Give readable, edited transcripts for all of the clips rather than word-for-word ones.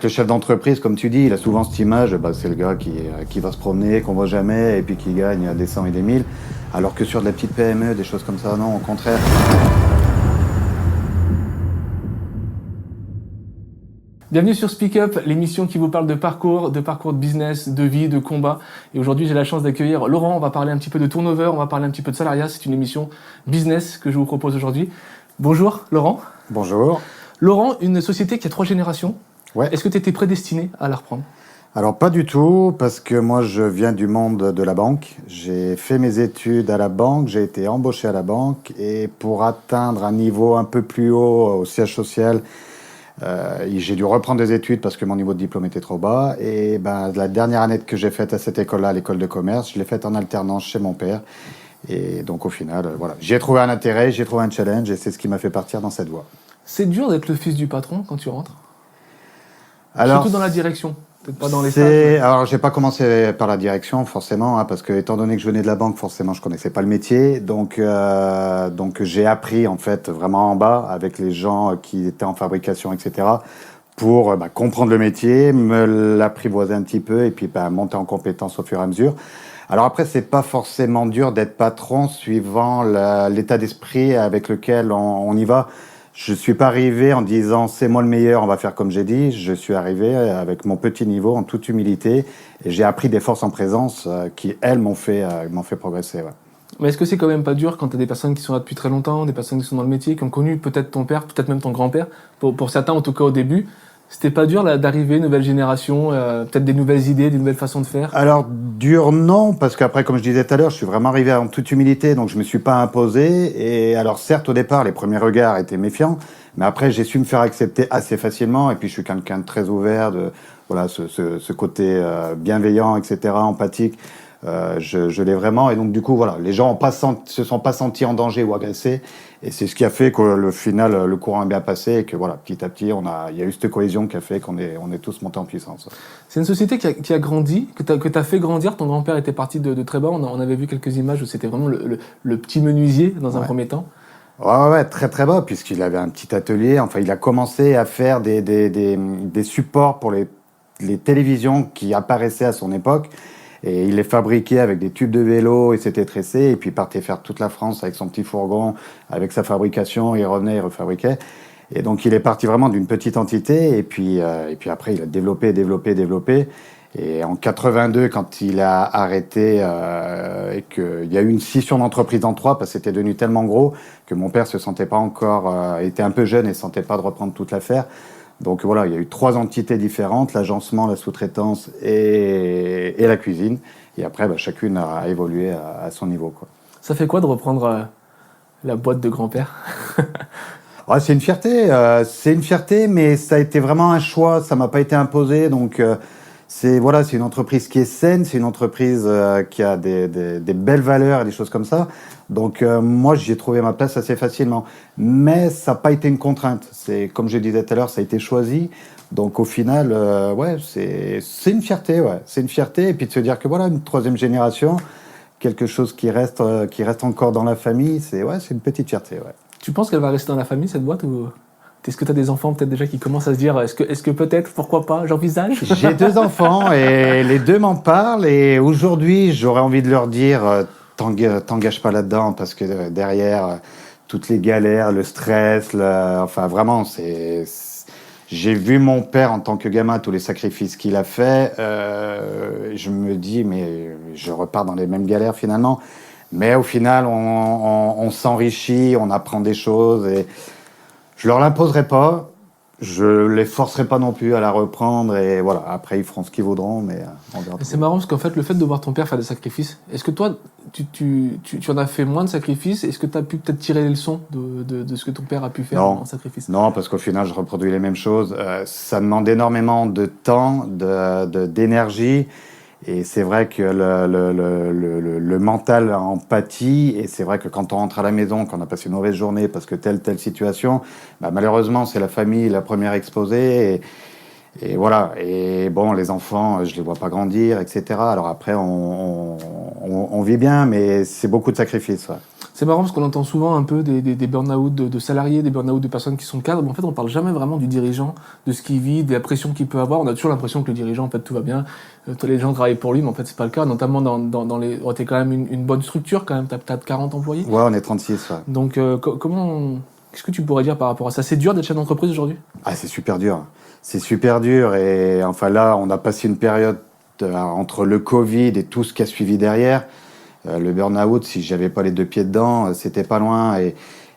Le chef d'entreprise, comme tu dis, il a souvent cette image, c'est le gars qui va se promener, qu'on voit jamais, et puis qui gagne des 100 et des 1000. Alors que sur de la petite PME, des choses comme ça, non, au contraire. Bienvenue sur Speak Up, l'émission qui vous parle de parcours de business, de vie, de combat. Et aujourd'hui, j'ai la chance d'accueillir Laurent. On va parler un petit peu de turnover, on va parler un petit peu de salariat. C'est une émission business que je vous propose aujourd'hui. Bonjour Laurent. Bonjour. Laurent, une société qui a 3 générations. Ouais. Est-ce que tu étais prédestiné à la reprendre ? Alors pas du tout, parce que moi je viens du monde de la banque. J'ai fait mes études à la banque, j'ai été embauché à la banque, et pour atteindre un niveau un peu plus haut au siège social, j'ai dû reprendre des études parce que mon niveau de diplôme était trop bas. Et la dernière année que j'ai faite à cette école-là, l'école de commerce, je l'ai faite en alternance chez mon père. Et donc au final, voilà, j'y ai trouvé un intérêt, j'y ai trouvé un challenge, et c'est ce qui m'a fait partir dans cette voie. C'est dur d'être le fils du patron quand tu rentres ? Alors, surtout dans la direction, peut-être pas dans les stages. Alors, j'ai pas commencé par la direction, forcément, parce que étant donné que je venais de la banque, forcément, je connaissais pas le métier. Donc j'ai appris, en fait, vraiment en bas, avec les gens qui étaient en fabrication, etc., pour comprendre le métier, me l'apprivoiser un petit peu, et puis monter en compétence au fur et à mesure. Alors après, c'est pas forcément dur d'être patron, suivant l'état d'esprit avec lequel on y va. Je suis pas arrivé en disant c'est moi le meilleur, on va faire comme j'ai dit. Je suis arrivé avec mon petit niveau, en toute humilité, et j'ai appris des forces en présence qui, elles, m'ont fait progresser. Ouais. Mais est-ce que c'est quand même pas dur quand tu as des personnes qui sont là depuis très longtemps, des personnes qui sont dans le métier, qui ont connu peut-être ton père, peut-être même ton grand-père, pour certains en tout cas au début, c'était pas dur là, d'arriver, nouvelle génération, peut-être des nouvelles idées, des nouvelles façons de faire ? Alors, dur, non, parce qu'après, comme je disais tout à l'heure, je suis vraiment arrivé en toute humilité, donc je me suis pas imposé. Et alors, certes, au départ, les premiers regards étaient méfiants, mais après, j'ai su me faire accepter assez facilement. Et puis, je suis quelqu'un de très ouvert, de voilà, ce côté bienveillant, etc., empathique. Je l'ai vraiment. Et donc, du coup, voilà, les gens se sont pas sentis en danger ou agressés. Et c'est ce qui a fait que le final, le courant est bien passé, et que voilà, petit à petit, il y a eu cette cohésion qui a fait qu'on est tous montés en puissance. C'est une société qui a grandi, que t'as fait grandir. Ton grand-père était parti de très bas. On avait vu quelques images où c'était vraiment le petit menuisier dans un premier temps. Ouais, très très bas, puisqu'il avait un petit atelier. Enfin, il a commencé à faire des supports pour les télévisions qui apparaissaient à son époque. Et il les fabriquait avec des tubes de vélo, il s'était tressé, et puis il partait faire toute la France avec son petit fourgon, avec sa fabrication, il revenait, il refabriquait. Et donc il est parti vraiment d'une petite entité, et puis après il a développé. Et en 82, quand il a arrêté, et qu'il y a eu une scission d'entreprise en 3, parce que c'était devenu tellement gros que mon père se sentait pas encore, était un peu jeune et se sentait pas de reprendre toute l'affaire. Donc voilà, il y a eu 3 entités différentes, l'agencement, la sous-traitance et la cuisine. Et après, chacune a évolué à son niveau, quoi. Ça fait quoi de reprendre la boîte de grand-père ? Ouais, c'est une fierté, mais ça a été vraiment un choix, ça m'a pas été imposé. Donc c'est une entreprise qui est saine, c'est une entreprise qui a des belles valeurs et des choses comme ça. Donc moi, j'y ai trouvé ma place assez facilement. Mais ça n'a pas été une contrainte. C'est, comme je disais tout à l'heure, ça a été choisi. Donc au final, c'est une fierté, ouais. C'est une fierté. Et puis de se dire que voilà, une 3e génération, quelque chose qui reste encore dans la famille, c'est une petite fierté, ouais. Tu penses qu'elle va rester dans la famille, cette boîte, ou est-ce que tu as des enfants peut-être déjà qui commencent à se dire est-ce que peut-être, pourquoi pas, j'envisage ? J'ai 2 enfants et les 2 m'en parlent, et aujourd'hui j'aurais envie de leur dire t'engage pas là-dedans, parce que derrière toutes les galères, le stress, enfin vraiment j'ai vu mon père en tant que gamin, tous les sacrifices qu'il a fait, je me dis mais je repars dans les mêmes galères finalement. Mais au final, on s'enrichit, on apprend des choses, et je leur l'imposerai pas, je les forcerai pas non plus à la reprendre, et voilà, après ils feront ce qu'ils voudront, mais on verra. C'est marrant parce qu'en fait, le fait de voir ton père faire des sacrifices, est-ce que toi, tu en as fait moins de sacrifices ? Est-ce que tu as pu peut-être tirer les leçons de ce que ton père a pu faire en sacrifice ? Non, parce qu'au final, je reproduis les mêmes choses. Ça demande énormément de temps, d'énergie. Et c'est vrai que le mental en pâtit, et c'est vrai que quand on rentre à la maison, qu'on a passé une mauvaise journée parce que telle situation, malheureusement c'est la famille la première exposée, et voilà. Et bon, les enfants, je les vois pas grandir, etc. Alors après, on on vit bien, mais c'est beaucoup de sacrifices. Ouais. C'est marrant parce qu'on entend souvent un peu des burn-out de salariés, des burn-out de personnes qui sont cadres, mais en fait on parle jamais vraiment du dirigeant, de ce qu'il vit, de la pression qu'il peut avoir. On a toujours l'impression que le dirigeant, en fait, tout va bien, tous les gens travaillent pour lui, mais en fait c'est pas le cas, notamment dans les... Oh, t'es quand même une bonne structure quand même, t'as 40 employés. Ouais, on est 36. Ouais. Donc qu'est-ce que tu pourrais dire par rapport à ça? C'est dur d'être chef d'entreprise aujourd'hui? Ah, c'est super dur. C'est super dur et enfin là, on a passé une période entre le Covid et tout ce qui a suivi derrière. Le burn-out, si j'avais pas les deux pieds dedans, c'était pas loin. Et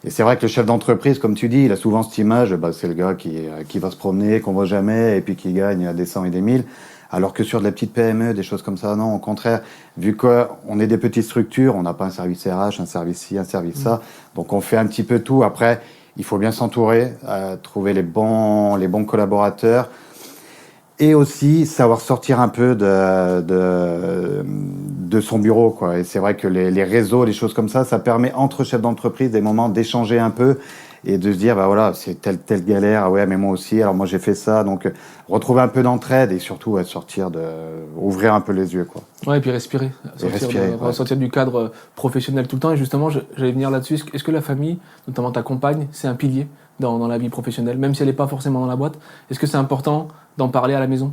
c'est vrai que le chef d'entreprise, comme tu dis, il a souvent cette image, c'est le gars qui va se promener, qu'on voit jamais, et puis qui gagne des 100 et des 1000. Alors que sur de la petite PME, des choses comme ça, non, au contraire, vu qu'on est des petites structures, on n'a pas un service RH, un service ci, un service ça, donc on fait un petit peu tout. Après, il faut bien s'entourer, trouver les bons collaborateurs, et aussi savoir sortir un peu de son bureau, quoi. Et c'est vrai que les réseaux, les choses comme ça permet entre chefs d'entreprise des moments d'échanger un peu et de se dire, bah voilà, c'est telle galère, ah ouais, mais moi aussi, alors moi j'ai fait ça. Donc, retrouver un peu d'entraide et surtout ouvrir un peu les yeux, quoi. Ouais, et puis respirer. Sortir du cadre professionnel tout le temps. Et justement, j'allais venir là-dessus. Est-ce que la famille, notamment ta compagne, c'est un pilier dans la vie professionnelle, même si elle n'est pas forcément dans la boîte? Est-ce que c'est important d'en parler à la maison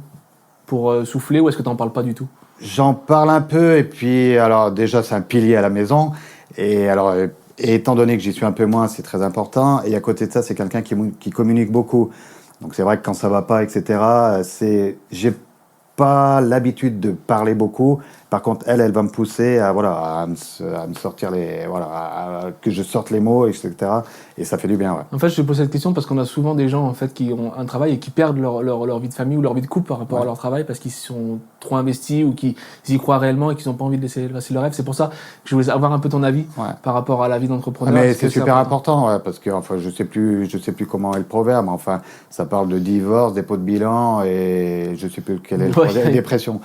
pour souffler, ou est-ce que tu n'en parles pas du tout? J'en parle un peu, et puis, alors déjà, c'est un pilier à la maison. Et alors, et étant donné que j'y suis un peu moins, c'est très important. Et à côté de ça, c'est quelqu'un qui communique beaucoup. Donc c'est vrai que quand ça va pas, etc., j'ai pas l'habitude de parler beaucoup. Par contre, elle va me pousser à me sortir que je sorte les mots, etc. Et ça fait du bien, ouais. En fait, je te pose cette question parce qu'on a souvent des gens, en fait, qui ont un travail et qui perdent leur vie de famille ou leur vie de couple par rapport à leur travail parce qu'ils sont trop investis ou qu'ils y croient réellement et qu'ils n'ont pas envie de laisser leur rêve. C'est pour ça que je voulais avoir un peu ton avis par rapport à la vie d'entrepreneur. Mais c'est super important, ouais, parce que enfin, je sais plus comment est le proverbe. Enfin, ça parle de divorce, dépôt de bilan et je sais plus quel est le proverbe. Dépression.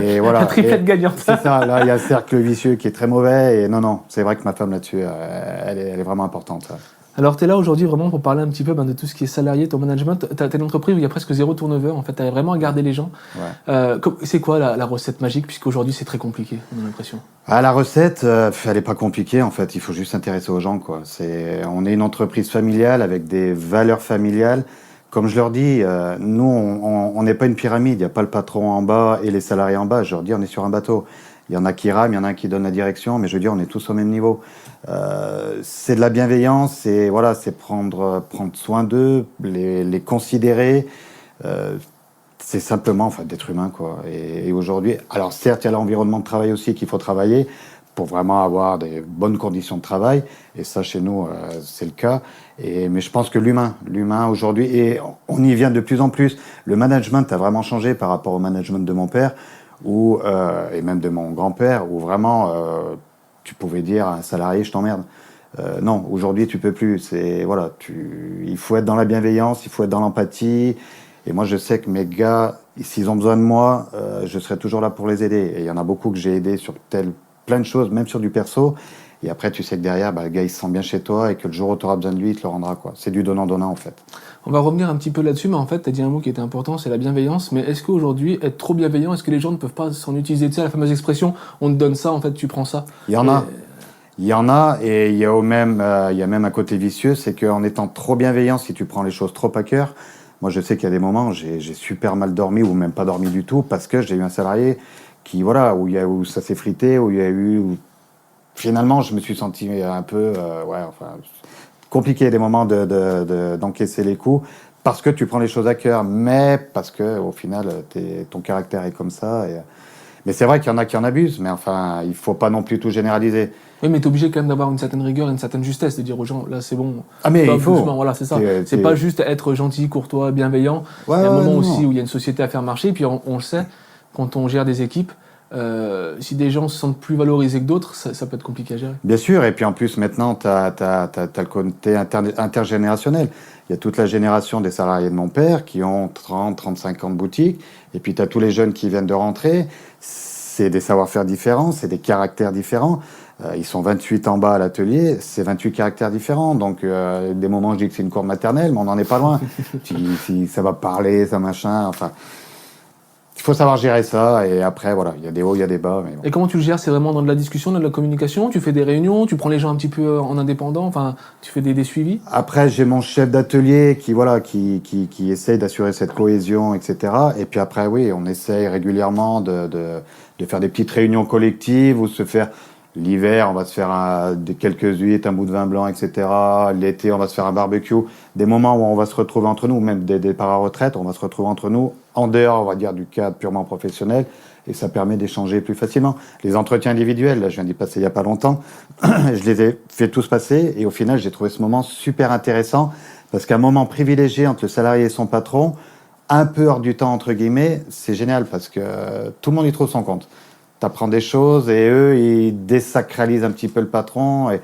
Et voilà. La triplette gagnante. C'est ça. Là, il y a un cercle vicieux qui est très mauvais. Et non, c'est vrai que ma femme là-dessus, elle est vraiment importante. Ouais. Alors, tu es là aujourd'hui vraiment pour parler un petit peu de tout ce qui est salarié, ton management. Tu as une entreprise où il y a presque zéro turnover. En fait, tu as vraiment à garder les gens. Ouais. C'est quoi la recette magique, puisqu'aujourd'hui, c'est très compliqué, on a l'impression? La recette, elle n'est pas compliquée, en fait. Il faut juste s'intéresser aux gens, quoi. On est une entreprise familiale avec des valeurs familiales. Comme je leur dis, nous, on n'est pas une pyramide. Il n'y a pas le patron en bas et les salariés en bas. Je leur dis, on est sur un bateau. Il y en a qui rament, il y en a qui donnent la direction, mais je veux dire, on est tous au même niveau. C'est de la bienveillance, c'est prendre soin d'eux, les considérer. C'est simplement d'être humain, quoi. Et aujourd'hui, alors certes, il y a l'environnement de travail aussi qu'il faut travailler pour vraiment avoir des bonnes conditions de travail. Et ça, chez nous, c'est le cas. Mais je pense que l'humain aujourd'hui, et on y vient de plus en plus. Le management a vraiment changé par rapport au management de mon père, et même de mon grand-père, où vraiment tu pouvais dire à un salarié, je t'emmerde. Non, aujourd'hui, tu peux plus. Il faut être dans la bienveillance, il faut être dans l'empathie. Et moi, je sais que mes gars, s'ils ont besoin de moi, je serai toujours là pour les aider. Et il y en a beaucoup que j'ai aidés sur plein de choses, même sur du perso. Et après, tu sais que derrière, le gars, il se sent bien chez toi et que le jour où tu auras besoin de lui, il te le rendra, quoi. C'est du donnant-donnant, en fait. On va revenir un petit peu là-dessus, mais en fait, tu as dit un mot qui était important, c'est la bienveillance. Mais est-ce qu'aujourd'hui, être trop bienveillant, est-ce que les gens ne peuvent pas s'en utiliser? Tu sais, la fameuse expression, on te donne ça, en fait, tu prends ça. Il y en a, et il y a même un côté vicieux, c'est qu'en étant trop bienveillant, si tu prends les choses trop à cœur, moi, je sais qu'il y a des moments où j'ai super mal dormi ou même pas dormi du tout parce que j'ai eu un salarié où ça s'est frité, où finalement, je me suis senti un peu, compliqué des moments d'encaisser les coups parce que tu prends les choses à cœur, mais parce que au final, ton caractère est comme ça. Mais c'est vrai qu'il y en a qui en abusent, mais enfin, il faut pas non plus tout généraliser. Oui, mais t'es obligé quand même d'avoir une certaine rigueur, une certaine justesse, de dire aux gens, là, c'est bon. Ah, mais il faut. Voilà, c'est ça. C'est pas juste être gentil, courtois, bienveillant. Il y a un moment aussi où il y a une société à faire marcher, et puis on le sait, quand on gère des équipes, si des gens se sentent plus valorisés que d'autres, ça peut être compliqué à gérer. Bien sûr, et puis en plus, maintenant, tu as le côté intergénérationnel. Il y a toute la génération des salariés de mon père qui ont 30, 35 ans de boutique, et puis tu as tous les jeunes qui viennent de rentrer. C'est des savoir-faire différents, c'est des caractères différents. Ils sont 28 en bas à l'atelier, c'est 28 caractères différents. Donc, des moments, je dis que c'est une cour maternelle, mais on n'en est pas loin. Si ça va parler, ça machin, enfin... Il faut savoir gérer ça, et après, voilà, il y a des hauts, il y a des bas. Mais bon. Et comment tu le gères? C'est vraiment dans de la discussion, dans de la communication? Tu fais des réunions? Tu prends les gens un petit peu en indépendant? Enfin, tu fais des suivis? Après, j'ai mon chef d'atelier qui essaye d'assurer cette cohésion, etc. Et puis après, oui, on essaye régulièrement de faire des petites réunions collectives ou se faire... L'hiver, on va se faire quelques huîtres, un bout de vin blanc, etc. L'été, on va se faire un barbecue. Des moments où on va se retrouver entre nous, même des départs à retraite, on va se retrouver entre nous, en dehors, on va dire, du cadre purement professionnel. Et ça permet d'échanger plus facilement. Les entretiens individuels, là, je viens d'y passer il n'y a pas longtemps, je les ai fait tous passer. Et au final, j'ai trouvé ce moment super intéressant. Parce qu'un moment privilégié entre le salarié et son patron, un peu hors du temps, entre guillemets, c'est génial parce que tout le monde y trouve son compte. T'apprends des choses et eux, ils désacralisent un petit peu le patron. Et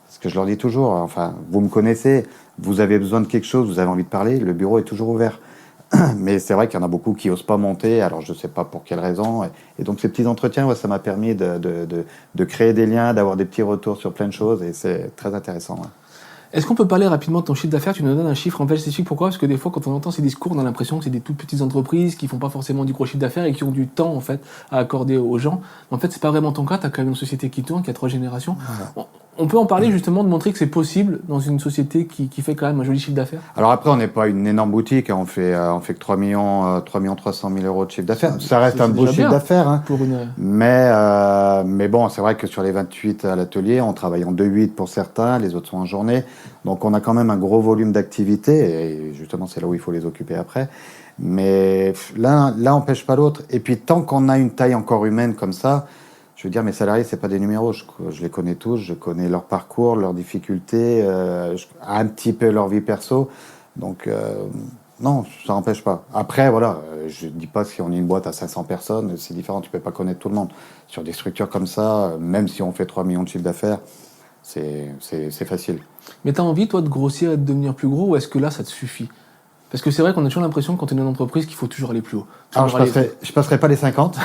ce que je leur dis toujours, enfin, vous me connaissez, vous avez besoin de quelque chose, vous avez envie de parler, le bureau est toujours ouvert. Mais c'est vrai qu'il y en a beaucoup qui n'osent pas monter, alors je ne sais pas pour quelle raison. Et donc ces petits entretiens, ouais, ça m'a permis de créer des liens, d'avoir des petits retours sur plein de choses, et c'est très intéressant. Ouais. Est-ce qu'on peut parler rapidement de ton chiffre d'affaires? Tu nous donnes un chiffre en fait spécifique. Pourquoi? Parce que des fois, quand on entend ces discours, on a l'impression que c'est des toutes petites entreprises qui font pas forcément du gros chiffre d'affaires et qui ont du temps en fait à accorder aux gens. En fait, c'est pas vraiment ton cas. Tu as quand même une société qui tourne, qui a 3 générations. Voilà. On peut en parler justement, de montrer que c'est possible dans une société qui fait quand même un joli chiffre d'affaires. Alors après, on n'est pas une énorme boutique. On fait que 3 300 000 euros de chiffre d'affaires. Ça reste un beau chiffre d'affaires. Hein. Mais bon, c'est vrai que sur les 28 à l'atelier, on travaille en 2-8 pour certains, les autres sont en journée. Donc on a quand même un gros volume d'activités. Et justement, c'est là où il faut les occuper après. Mais l'un n'empêche pas l'autre. Et puis tant qu'on a une taille encore humaine comme ça, je veux dire, mes salariés, c'est pas des numéros. Je les connais tous, je connais leur parcours, leurs difficultés, un petit peu leur vie perso. Donc, non, ça n'empêche pas. Après, voilà, je dis pas si on est une boîte à 500 personnes, c'est différent, tu peux pas connaître tout le monde. Sur des structures comme ça, même si on fait 3 millions de chiffre d'affaires, c'est facile. Mais tu as envie, toi, de grossir et de devenir plus gros, ou est-ce que là, ça te suffit? Parce que c'est vrai qu'on a toujours l'impression, quand on est une entreprise, qu'il faut toujours aller plus haut. Alors, je passerai pas les 50.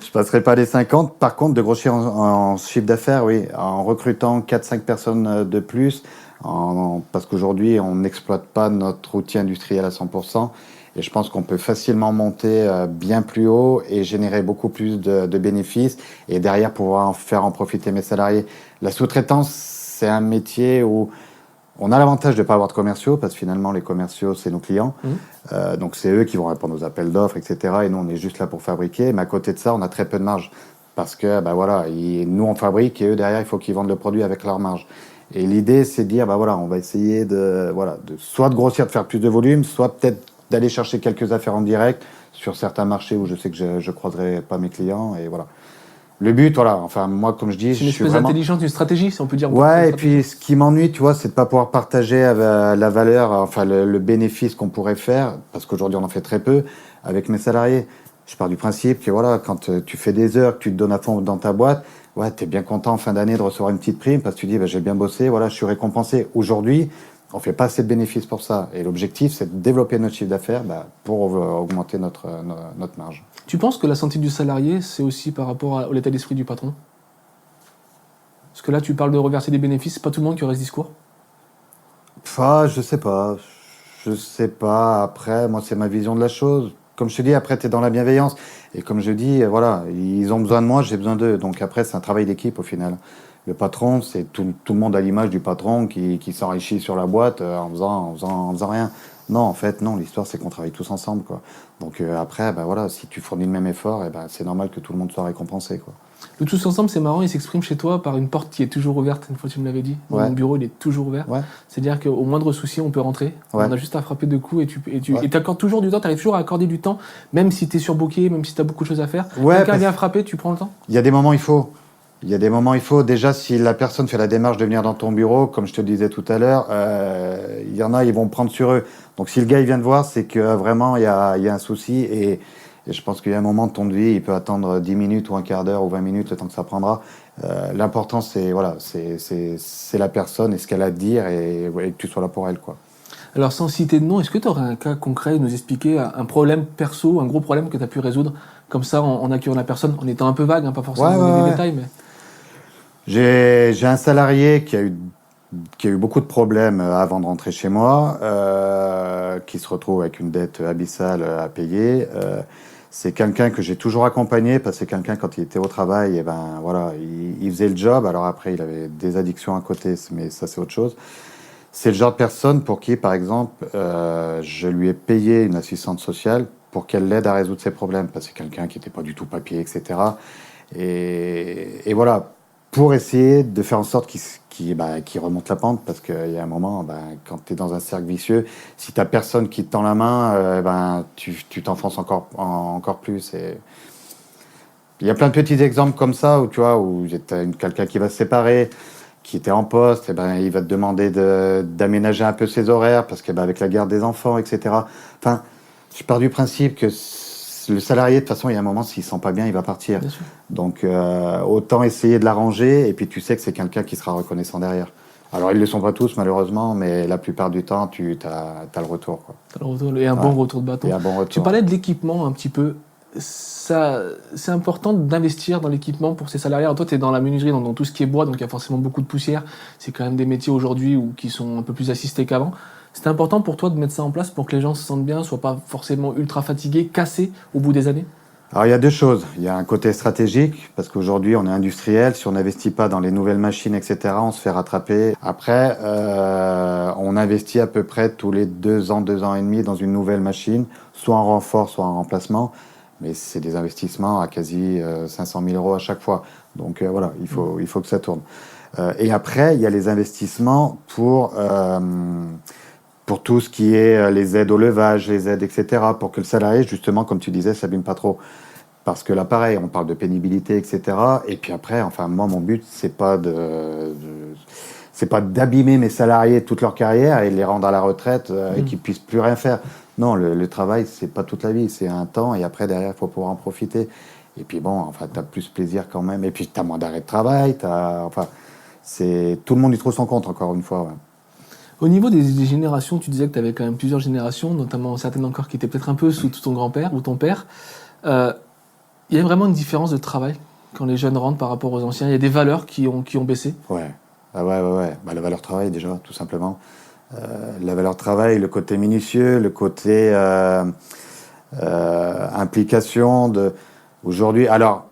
Je passerai pas les 50. Par contre, de grossir en chiffre d'affaires, oui, en recrutant 4-5 personnes de plus, parce qu'aujourd'hui, on n'exploite pas notre outil industriel à 100%. Et je pense qu'on peut facilement monter bien plus haut et générer beaucoup plus de bénéfices et derrière pouvoir faire en profiter mes salariés. La sous-traitance, c'est un métier où on a l'avantage de ne pas avoir de commerciaux, parce que finalement, les commerciaux, c'est nos clients. Donc, c'est eux qui vont répondre aux appels d'offres, etc. Et nous, on est juste là pour fabriquer. Mais à côté de ça, on a très peu de marge. Parce que, voilà, nous, on fabrique et eux, derrière, il faut qu'ils vendent le produit avec leur marge. Et l'idée, c'est de dire, voilà, on va essayer soit de grossir, de faire plus de volume, soit peut-être d'aller chercher quelques affaires en direct sur certains marchés où je sais que je ne croiserai pas mes clients. Et voilà. Le but, voilà, enfin, moi, comme je dis, c'est une espèce d'intelligence, une stratégie, si on peut dire. Ouais, et puis ce qui m'ennuie, tu vois, c'est de pas pouvoir partager la valeur, enfin, le bénéfice qu'on pourrait faire, parce qu'aujourd'hui, on en fait très peu, avec mes salariés. Je pars du principe que, voilà, quand tu fais des heures, que tu te donnes à fond dans ta boîte, ouais, t'es bien content en fin d'année de recevoir une petite prime, parce que tu dis, j'ai bien bossé, voilà, je suis récompensé. Aujourd'hui, on fait pas assez de bénéfices pour ça. Et l'objectif, c'est de développer notre chiffre d'affaires pour augmenter notre marge. Tu penses que la santé du salarié, c'est aussi par rapport à l'état d'esprit du patron? Parce que là, tu parles de reverser des bénéfices, c'est pas tout le monde qui aurait ce discours? Je sais pas. Je sais pas. Après, moi, c'est ma vision de la chose. Comme je te dis, après, tu es dans la bienveillance. Et comme je dis, voilà, ils ont besoin de moi, j'ai besoin d'eux. Donc après, c'est un travail d'équipe au final. Le patron, c'est tout le monde à l'image du patron qui s'enrichit sur la boîte en faisant rien. Non, en fait, non. L'histoire, c'est qu'on travaille tous ensemble, quoi. Donc après, voilà, si tu fournis le même effort, c'est normal que tout le monde soit récompensé, quoi. Le tous ensemble, c'est marrant, il s'exprime chez toi par une porte qui est toujours ouverte. Une fois, tu me l'avais dit. Ouais. Mon bureau, il est toujours ouvert. Ouais. C'est-à-dire qu'au moindre souci, on peut rentrer. Ouais. On a juste à frapper deux coups et tu accordes toujours du temps. Tu arrives toujours à accorder du temps, même si tu es surbooké, même si tu as beaucoup de choses à faire. Ouais, quelqu'un vient frapper, tu prends le temps? Il y a des moments, il faut. Déjà, si la personne fait la démarche de venir dans ton bureau, comme je te le disais tout à l'heure, il y en a, ils vont prendre sur eux. Donc, si le gars, il vient te voir, c'est que vraiment, il y a un souci. Et je pense qu'il y a un moment de ton vie, il peut attendre 10 minutes ou un quart d'heure ou 20 minutes, le temps que ça prendra. L'important, c'est la personne et ce qu'elle a à te dire et que tu sois là pour elle, quoi. Alors, sans citer de nom, est-ce que tu aurais un cas concret, nous expliquer un problème perso, un gros problème que tu as pu résoudre, comme ça, en accueillant la personne, en étant un peu vague, pas forcément des détails, mais... J'ai un salarié qui a eu qui a eu beaucoup de problèmes avant de rentrer chez moi, qui se retrouve avec une dette abyssale à payer. C'est quelqu'un que j'ai toujours accompagné parce que c'est quelqu'un, quand il était au travail, et ben voilà, il faisait le job. Alors après, il avait des addictions à côté, mais ça c'est autre chose. C'est le genre de personne pour qui, par exemple, je lui ai payé une assistante sociale pour qu'elle l'aide à résoudre ses problèmes, parce que c'est quelqu'un qui n'était pas du tout papier, etc. Et voilà, pour essayer de faire en sorte qu'il remonte la pente, parce qu'il y a un moment, quand tu es dans un cercle vicieux, si tu n'as personne qui te tend la main, tu t'enfonces encore plus. Et il y a plein de petits exemples comme ça, où tu vois, où tu as quelqu'un qui va se séparer, qui était en poste, et il va te demander d'aménager un peu ses horaires, parce que avec la garde des enfants, etc. Enfin, je pars du principe que le salarié, de toute façon, il y a un moment, s'il ne sent pas bien, il va partir. Bien sûr. Donc, autant essayer de l'arranger, et puis tu sais que c'est quelqu'un qui sera reconnaissant derrière. Alors, ils ne le sont pas tous, malheureusement, mais la plupart du temps, tu as le retour, quoi. T'as le retour, et un bon retour de bâton. Et un bon retour. Tu parlais de l'équipement un petit peu. Ça, c'est important d'investir dans l'équipement pour ces salariés. Alors toi, tu es dans la menuiserie, dans tout ce qui est bois, donc il y a forcément beaucoup de poussière. C'est quand même des métiers aujourd'hui qui sont un peu plus assistés qu'avant. C'est important pour toi de mettre ça en place pour que les gens se sentent bien, soient pas forcément ultra fatigués, cassés au bout des années? Alors, il y a deux choses. Il y a un côté stratégique, parce qu'aujourd'hui, on est industriel. Si on n'investit pas dans les nouvelles machines, etc., on se fait rattraper. Après, on investit à peu près tous les 2 ans, 2 ans et demi dans une nouvelle machine, soit en renfort, soit en remplacement. Mais c'est des investissements à quasi 500 000 euros à chaque fois. Donc voilà, il faut que ça tourne. Et après, il y a les investissements pour tout ce qui est les aides au levage, les aides, etc., pour que le salarié, justement, comme tu disais, s'abîme pas trop. Parce que là, pareil, on parle de pénibilité, etc. Et puis après, enfin, moi, mon but, c'est pas d'abîmer mes salariés toute leur carrière et de les rendre à la retraite et qu'ils puissent plus rien faire. Non, le travail, c'est pas toute la vie, c'est un temps, et après, derrière, il faut pouvoir en profiter. Et puis bon, enfin, t'as plus plaisir quand même. Et puis, t'as moins d'arrêt de travail, enfin, tout le monde y trouve son compte, encore une fois. Ouais. Au niveau des générations, tu disais que tu avais quand même plusieurs générations, notamment certaines encore qui étaient peut-être un peu sous ton grand-père ou ton père. Il y a vraiment une différence de travail quand les jeunes rentrent par rapport aux anciens. Il y a des valeurs qui ont baissé. Ouais. Ouais. La valeur travail, déjà, tout simplement. La valeur travail, le côté minutieux, le côté implication aujourd'hui. Alors,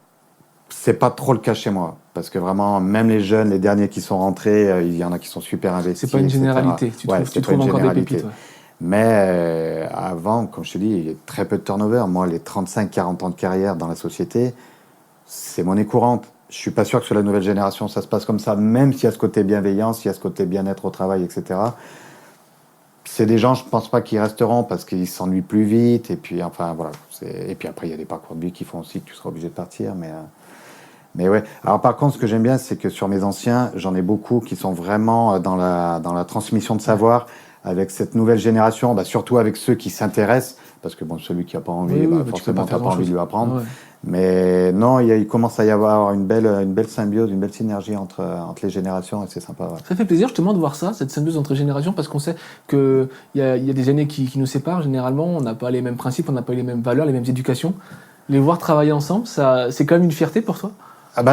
c'est pas trop le cas chez moi, parce que vraiment, même les jeunes, les derniers qui sont rentrés, il y en a qui sont super investis. C'est pas une généralité. Tu trouves encore des pépites. Ouais. Mais avant, comme je te dis, il y a très peu de turnover. Moi, les 35-40 ans de carrière dans la société, c'est monnaie courante. Je suis pas sûr que sur la nouvelle génération, ça se passe comme ça, même s'il y a ce côté bienveillance, s'il y a ce côté bien-être au travail, etc. C'est des gens, je pense pas qu'ils resteront parce qu'ils s'ennuient plus vite. Et puis, enfin, voilà. Et puis après, il y a des parcours de vie qui font aussi que tu seras obligé de partir. Mais ouais. Alors par contre, ce que j'aime bien, c'est que sur mes anciens, j'en ai beaucoup qui sont vraiment dans la transmission de savoir avec cette nouvelle génération, surtout avec ceux qui s'intéressent, parce que bon, celui qui n'a pas envie, forcément, tu n'as pas envie de lui apprendre. Ouais. Mais non, il commence à y avoir une belle symbiose, une belle synergie entre les générations, et c'est sympa. Ouais. Ça fait plaisir justement de voir ça, cette symbiose entre générations, parce qu'on sait qu'il y a des années qui nous séparent. Généralement, on n'a pas les mêmes principes, on n'a pas les mêmes valeurs, les mêmes éducations. Les voir travailler ensemble, c'est quand même une fierté pour toi?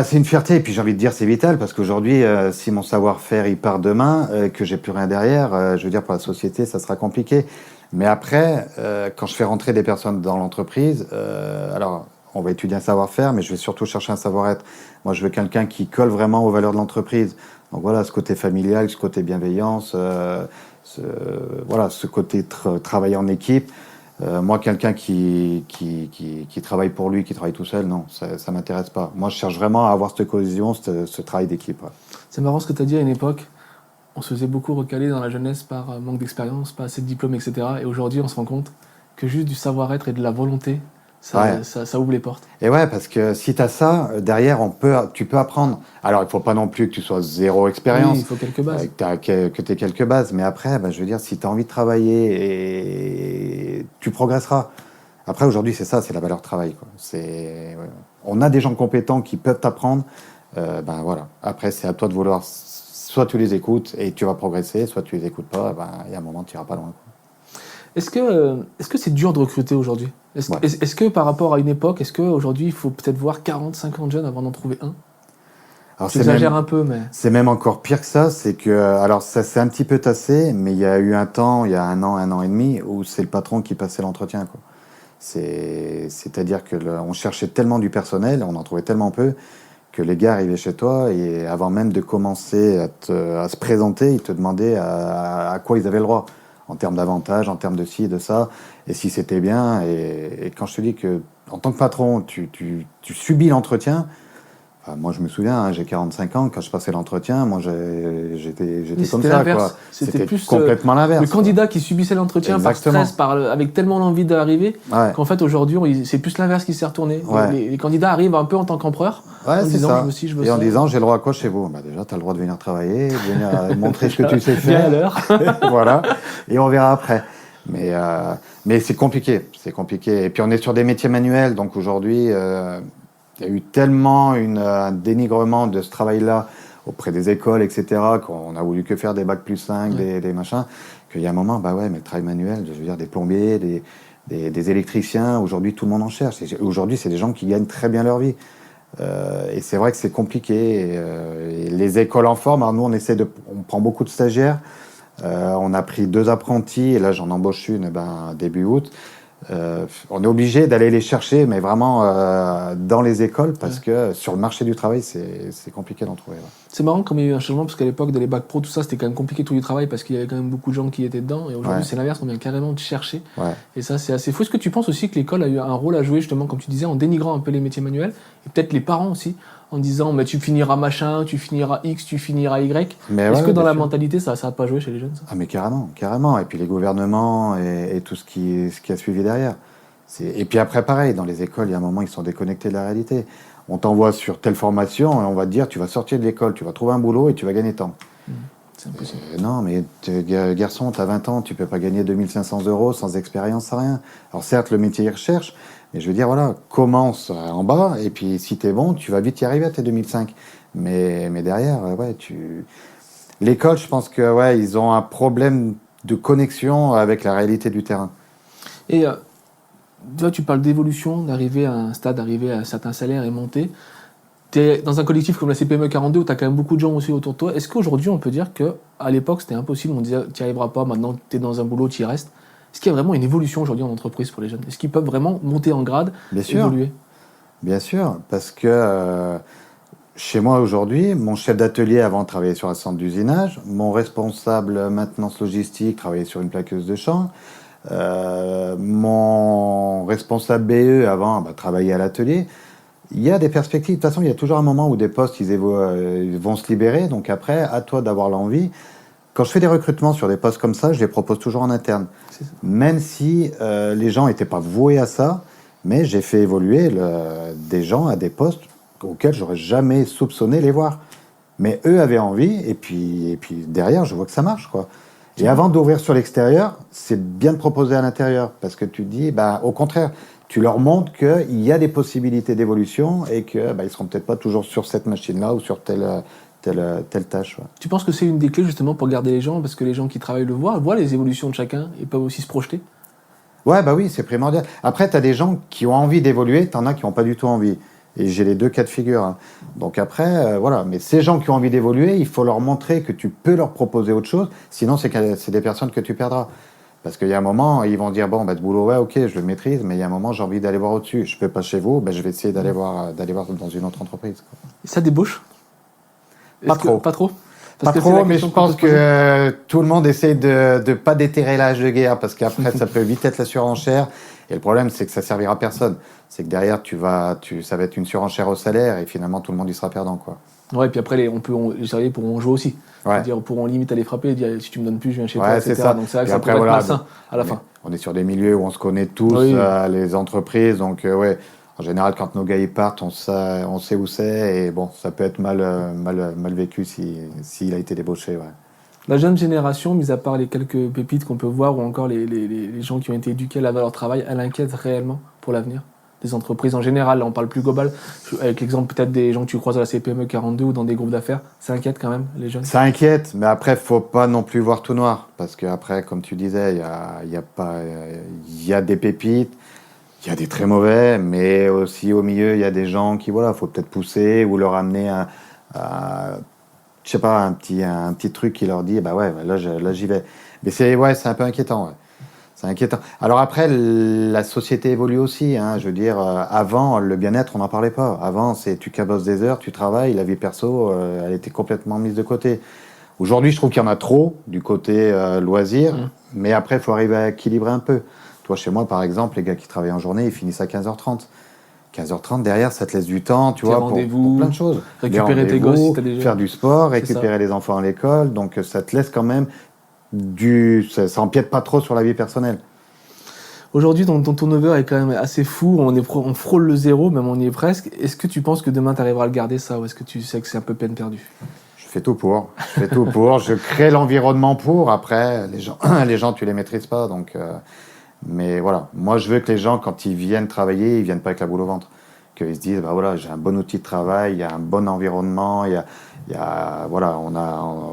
C'est une fierté, et puis j'ai envie de dire c'est vital, parce qu'aujourd'hui, si mon savoir-faire il part demain, que j'ai plus rien derrière, je veux dire pour la société, ça sera compliqué. Mais après, quand je fais rentrer des personnes dans l'entreprise, alors on va étudier un savoir-faire, mais je vais surtout chercher un savoir-être. Moi, je veux quelqu'un qui colle vraiment aux valeurs de l'entreprise. Donc voilà, ce côté familial, ce côté bienveillance, ce côté travailler en équipe. Moi, quelqu'un qui travaille pour lui, qui travaille tout seul, non, ça m'intéresse pas. Moi, je cherche vraiment à avoir cette cohésion, ce travail d'équipe. Ouais. C'est marrant ce que tu as dit à une époque. On se faisait beaucoup recaler dans la jeunesse par manque d'expérience, pas assez de diplômes, etc. Et aujourd'hui, on se rend compte que juste du savoir-être et de la volonté, ça ouvre les portes. Et ouais, parce que si tu as ça, derrière, tu peux apprendre. Alors, il ne faut pas non plus que tu sois zéro expérience. Oui, il faut quelques bases. Que tu aies quelques bases. Mais après, je veux dire, si tu as envie de travailler, tu progresseras. Après, aujourd'hui, c'est ça, c'est la valeur travail. Quoi. On a des gens compétents qui peuvent t'apprendre. Voilà. Après, c'est à toi de vouloir. Soit tu les écoutes et tu vas progresser, soit tu les écoutes pas. Il y a un moment, tu n'iras pas loin. Quoi. Est-ce que c'est dur de recruter aujourd'hui ? Est-ce que par rapport à une époque, est-ce qu'aujourd'hui, il faut peut-être voir 40, 50 jeunes avant d'en trouver un ? Alors, J'exagère un peu, mais... C'est même encore pire que ça, c'est que, alors ça s'est un petit peu tassé, mais il y a eu un temps, il y a un an et demi, où c'est le patron qui passait l'entretien, quoi. C'est-à-dire que on cherchait tellement du personnel, on en trouvait tellement peu, que les gars arrivaient chez toi et avant même de commencer à se présenter, ils te demandaient à quoi ils avaient le droit, en termes d'avantages, en termes de ci, de ça, et si c'était bien. Et quand je te dis que, en tant que patron, tu subis l'entretien. Enfin, moi, je me souviens, hein, j'ai 45 ans, quand je passais l'entretien, moi, j'étais comme ça, quoi. C'était plus complètement l'inverse. le candidat qui subissait l'entretien par stress, avec tellement l'envie d'arriver, qu'en fait, aujourd'hui, c'est plus l'inverse qui s'est retourné. Ouais. Les candidats arrivent un peu en tant qu'empereur, en disant ça. je veux ci, je veux et ça. En disant j'ai le droit à quoi chez vous? Bah, déjà, tu as le droit de venir travailler, de venir montrer ce que tu sais Bien à faire. l'heure. Voilà, et on verra après. Mais c'est compliqué, c'est compliqué. Et puis on est sur des métiers manuels, donc aujourd'hui, il y a eu tellement un dénigrement de ce travail-là auprès des écoles, etc., qu'on a voulu que faire des bacs plus 5, des machins, qu'il y a un moment, bah ouais, mais le travail manuel, je veux dire, des plombiers, des électriciens, aujourd'hui, tout le monde en cherche. Aujourd'hui, c'est des gens qui gagnent très bien leur vie. Et c'est vrai que c'est compliqué. Et les écoles en forme, alors nous, on prend beaucoup de stagiaires. On a pris 2 apprentis, et là, j'en embauche une début août. On est obligé d'aller les chercher, mais vraiment dans les écoles, parce que sur le marché du travail, c'est compliqué d'en trouver. Ouais. C'est marrant comme il y a eu un changement, parce qu'à l'époque, dans les bacs pro, tout ça, c'était quand même compliqué tout du travail, parce qu'il y avait quand même beaucoup de gens qui étaient dedans, et aujourd'hui, c'est l'inverse, on vient carrément te chercher. Ouais. Et ça, c'est assez fou. Est-ce que tu penses aussi que l'école a eu un rôle à jouer, justement, comme tu disais, en dénigrant un peu les métiers manuels, et peut-être les parents aussi, en disant mais tu finiras machin, tu finiras X, tu finiras Y. Est-ce que dans la mentalité, ça n'a pas joué chez les jeunes, ça? Ah mais carrément. Et puis les gouvernements et tout ce qui a suivi derrière. Et puis après, pareil, dans les écoles, il y a un moment, ils sont déconnectés de la réalité. On t'envoie sur telle formation et on va te dire, tu vas sortir de l'école, tu vas trouver un boulot et tu vas gagner tant. C'est impossible. Non, mais garçon, tu as 20 ans, tu peux pas gagner 2500 € sans expérience, sans rien. Alors certes, le métier, il recherche, mais je veux dire, voilà, commence en bas, et puis si tu es bon, tu vas vite y arriver à tes 2005. Mais derrière, l'école, je pense que ils ont un problème de connexion avec la réalité du terrain. Et toi, tu parles d'évolution, d'arriver à un stade, d'arriver à certains salaires et monter. Tu es dans un collectif comme la CPME 42 où tu as quand même beaucoup de gens aussi autour de toi. Est-ce qu'aujourd'hui, on peut dire qu'à l'époque, c'était impossible, on disait tu n'y arriveras pas, maintenant tu es dans un boulot, tu y restes. Est-ce qu'il y a vraiment une évolution aujourd'hui en entreprise pour les jeunes? Est-ce qu'ils peuvent vraiment monter en grade, évoluer? Bien sûr, parce que chez moi aujourd'hui, mon chef d'atelier avant travaillait sur un centre d'usinage, mon responsable maintenance logistique travaillait sur une plaqueuse de champ, mon responsable BE avant travaillait à l'atelier. Il y a des perspectives. De toute façon, il y a toujours un moment où des postes ils vont se libérer. Donc après, à toi d'avoir l'envie. Quand je fais des recrutements sur des postes comme ça, je les propose toujours en interne. Même si les gens n'étaient pas voués à ça, mais j'ai fait évoluer des gens à des postes auxquels j'aurais jamais soupçonné les voir. Mais eux avaient envie, et puis derrière, je vois que ça marche, quoi. Et avant d'ouvrir sur l'extérieur, c'est bien de proposer à l'intérieur, parce que tu te dis, au contraire, tu leur montres qu'il y a des possibilités d'évolution et qu'ils ne seront peut-être pas toujours sur cette machine-là ou sur telle tâche. Ouais. Tu penses que c'est une des clés justement pour garder les gens, parce que les gens qui travaillent voient les évolutions de chacun et peuvent aussi se projeter? Ouais, oui, c'est primordial. Après, tu as des gens qui ont envie d'évoluer, tu en as qui n'ont pas du tout envie. Et j'ai les 2 cas de figure. Hein. Donc après, voilà. Mais ces gens qui ont envie d'évoluer, il faut leur montrer que tu peux leur proposer autre chose. Sinon, c'est des personnes que tu perdras. Parce qu'il y a un moment, ils vont dire, bon, ce boulot, ok, je le maîtrise, mais il y a un moment, j'ai envie d'aller voir au-dessus. Je ne peux pas chez vous, je vais essayer d'aller voir dans une autre entreprise. Quoi. Ça débauche? Pas trop. Pas trop? Pas trop, mais je pense que tout le monde essaie de ne pas déterrer l'âge de guerre, parce qu'après, ça peut vite être la surenchère. Et le problème, c'est que ça servira à personne. C'est que derrière, ça va être une surenchère au salaire, et finalement, tout le monde y sera perdant, quoi. Ouais, et puis après, les salariés pourront jouer aussi. Ouais. C'est-à-dire, pourront limite aller frapper et dire si tu me donnes plus, je viens chez toi, etc. C'est ça. Donc c'est vrai que ça pourrait être malsain à la fin. On est sur des milieux où on se connaît tous, les entreprises, donc en général, quand nos gars y partent, on sait où c'est, et bon, ça peut être mal vécu s'il a été débauché. Ouais. La jeune génération, mis à part les quelques pépites qu'on peut voir, ou encore les gens qui ont été éduqués à la valeur travail, elle inquiète réellement pour l'avenir des entreprises en général? Là, on parle plus global, avec l'exemple peut-être des gens que tu croises à la CPME 42 ou dans des groupes d'affaires. Ça inquiète quand même, les jeunes? Ça inquiète, mais après, faut pas non plus voir tout noir, parce qu'après, comme tu disais, il y a des pépites, il y a des très mauvais, mais aussi au milieu, il y a des gens qui, faut peut-être pousser ou leur amener Je sais pas, un petit truc qui leur dit, bah ouais, là j'y vais. Mais c'est un peu inquiétant. Ouais. C'est inquiétant. Alors après, la société évolue aussi. Hein, je veux dire, avant, le bien-être, on n'en parlait pas. Avant, c'est tu cabosses des heures, tu travailles, la vie perso, elle était complètement mise de côté. Aujourd'hui, je trouve qu'il y en a trop du côté loisir, mais après, il faut arriver à équilibrer un peu. Toi, chez moi, par exemple, les gars qui travaillent en journée, ils finissent à 15h30. 15h30, derrière, ça te laisse du temps, tu Tes vois, pour plein de choses. récupérer tes gosses si t'as des jeunes. Faire du sport, récupérer les enfants à l'école. Donc, ça te laisse quand même ça empiète pas trop sur la vie personnelle. Aujourd'hui, ton turnover est quand même assez fou. On frôle le zéro, même on y est presque. Est-ce que tu penses que demain, tu arriveras à le garder, ça, ou est-ce que tu sais que c'est un peu peine perdue? Je fais tout pour. Je crée l'environnement pour. Après, les gens, tu les maîtrises pas. Donc, mais voilà. Moi, je veux que les gens, quand ils viennent travailler, ils viennent pas avec la boule au ventre. Qu'ils se disent, bah voilà, j'ai un bon outil de travail, il y a un bon environnement, voilà,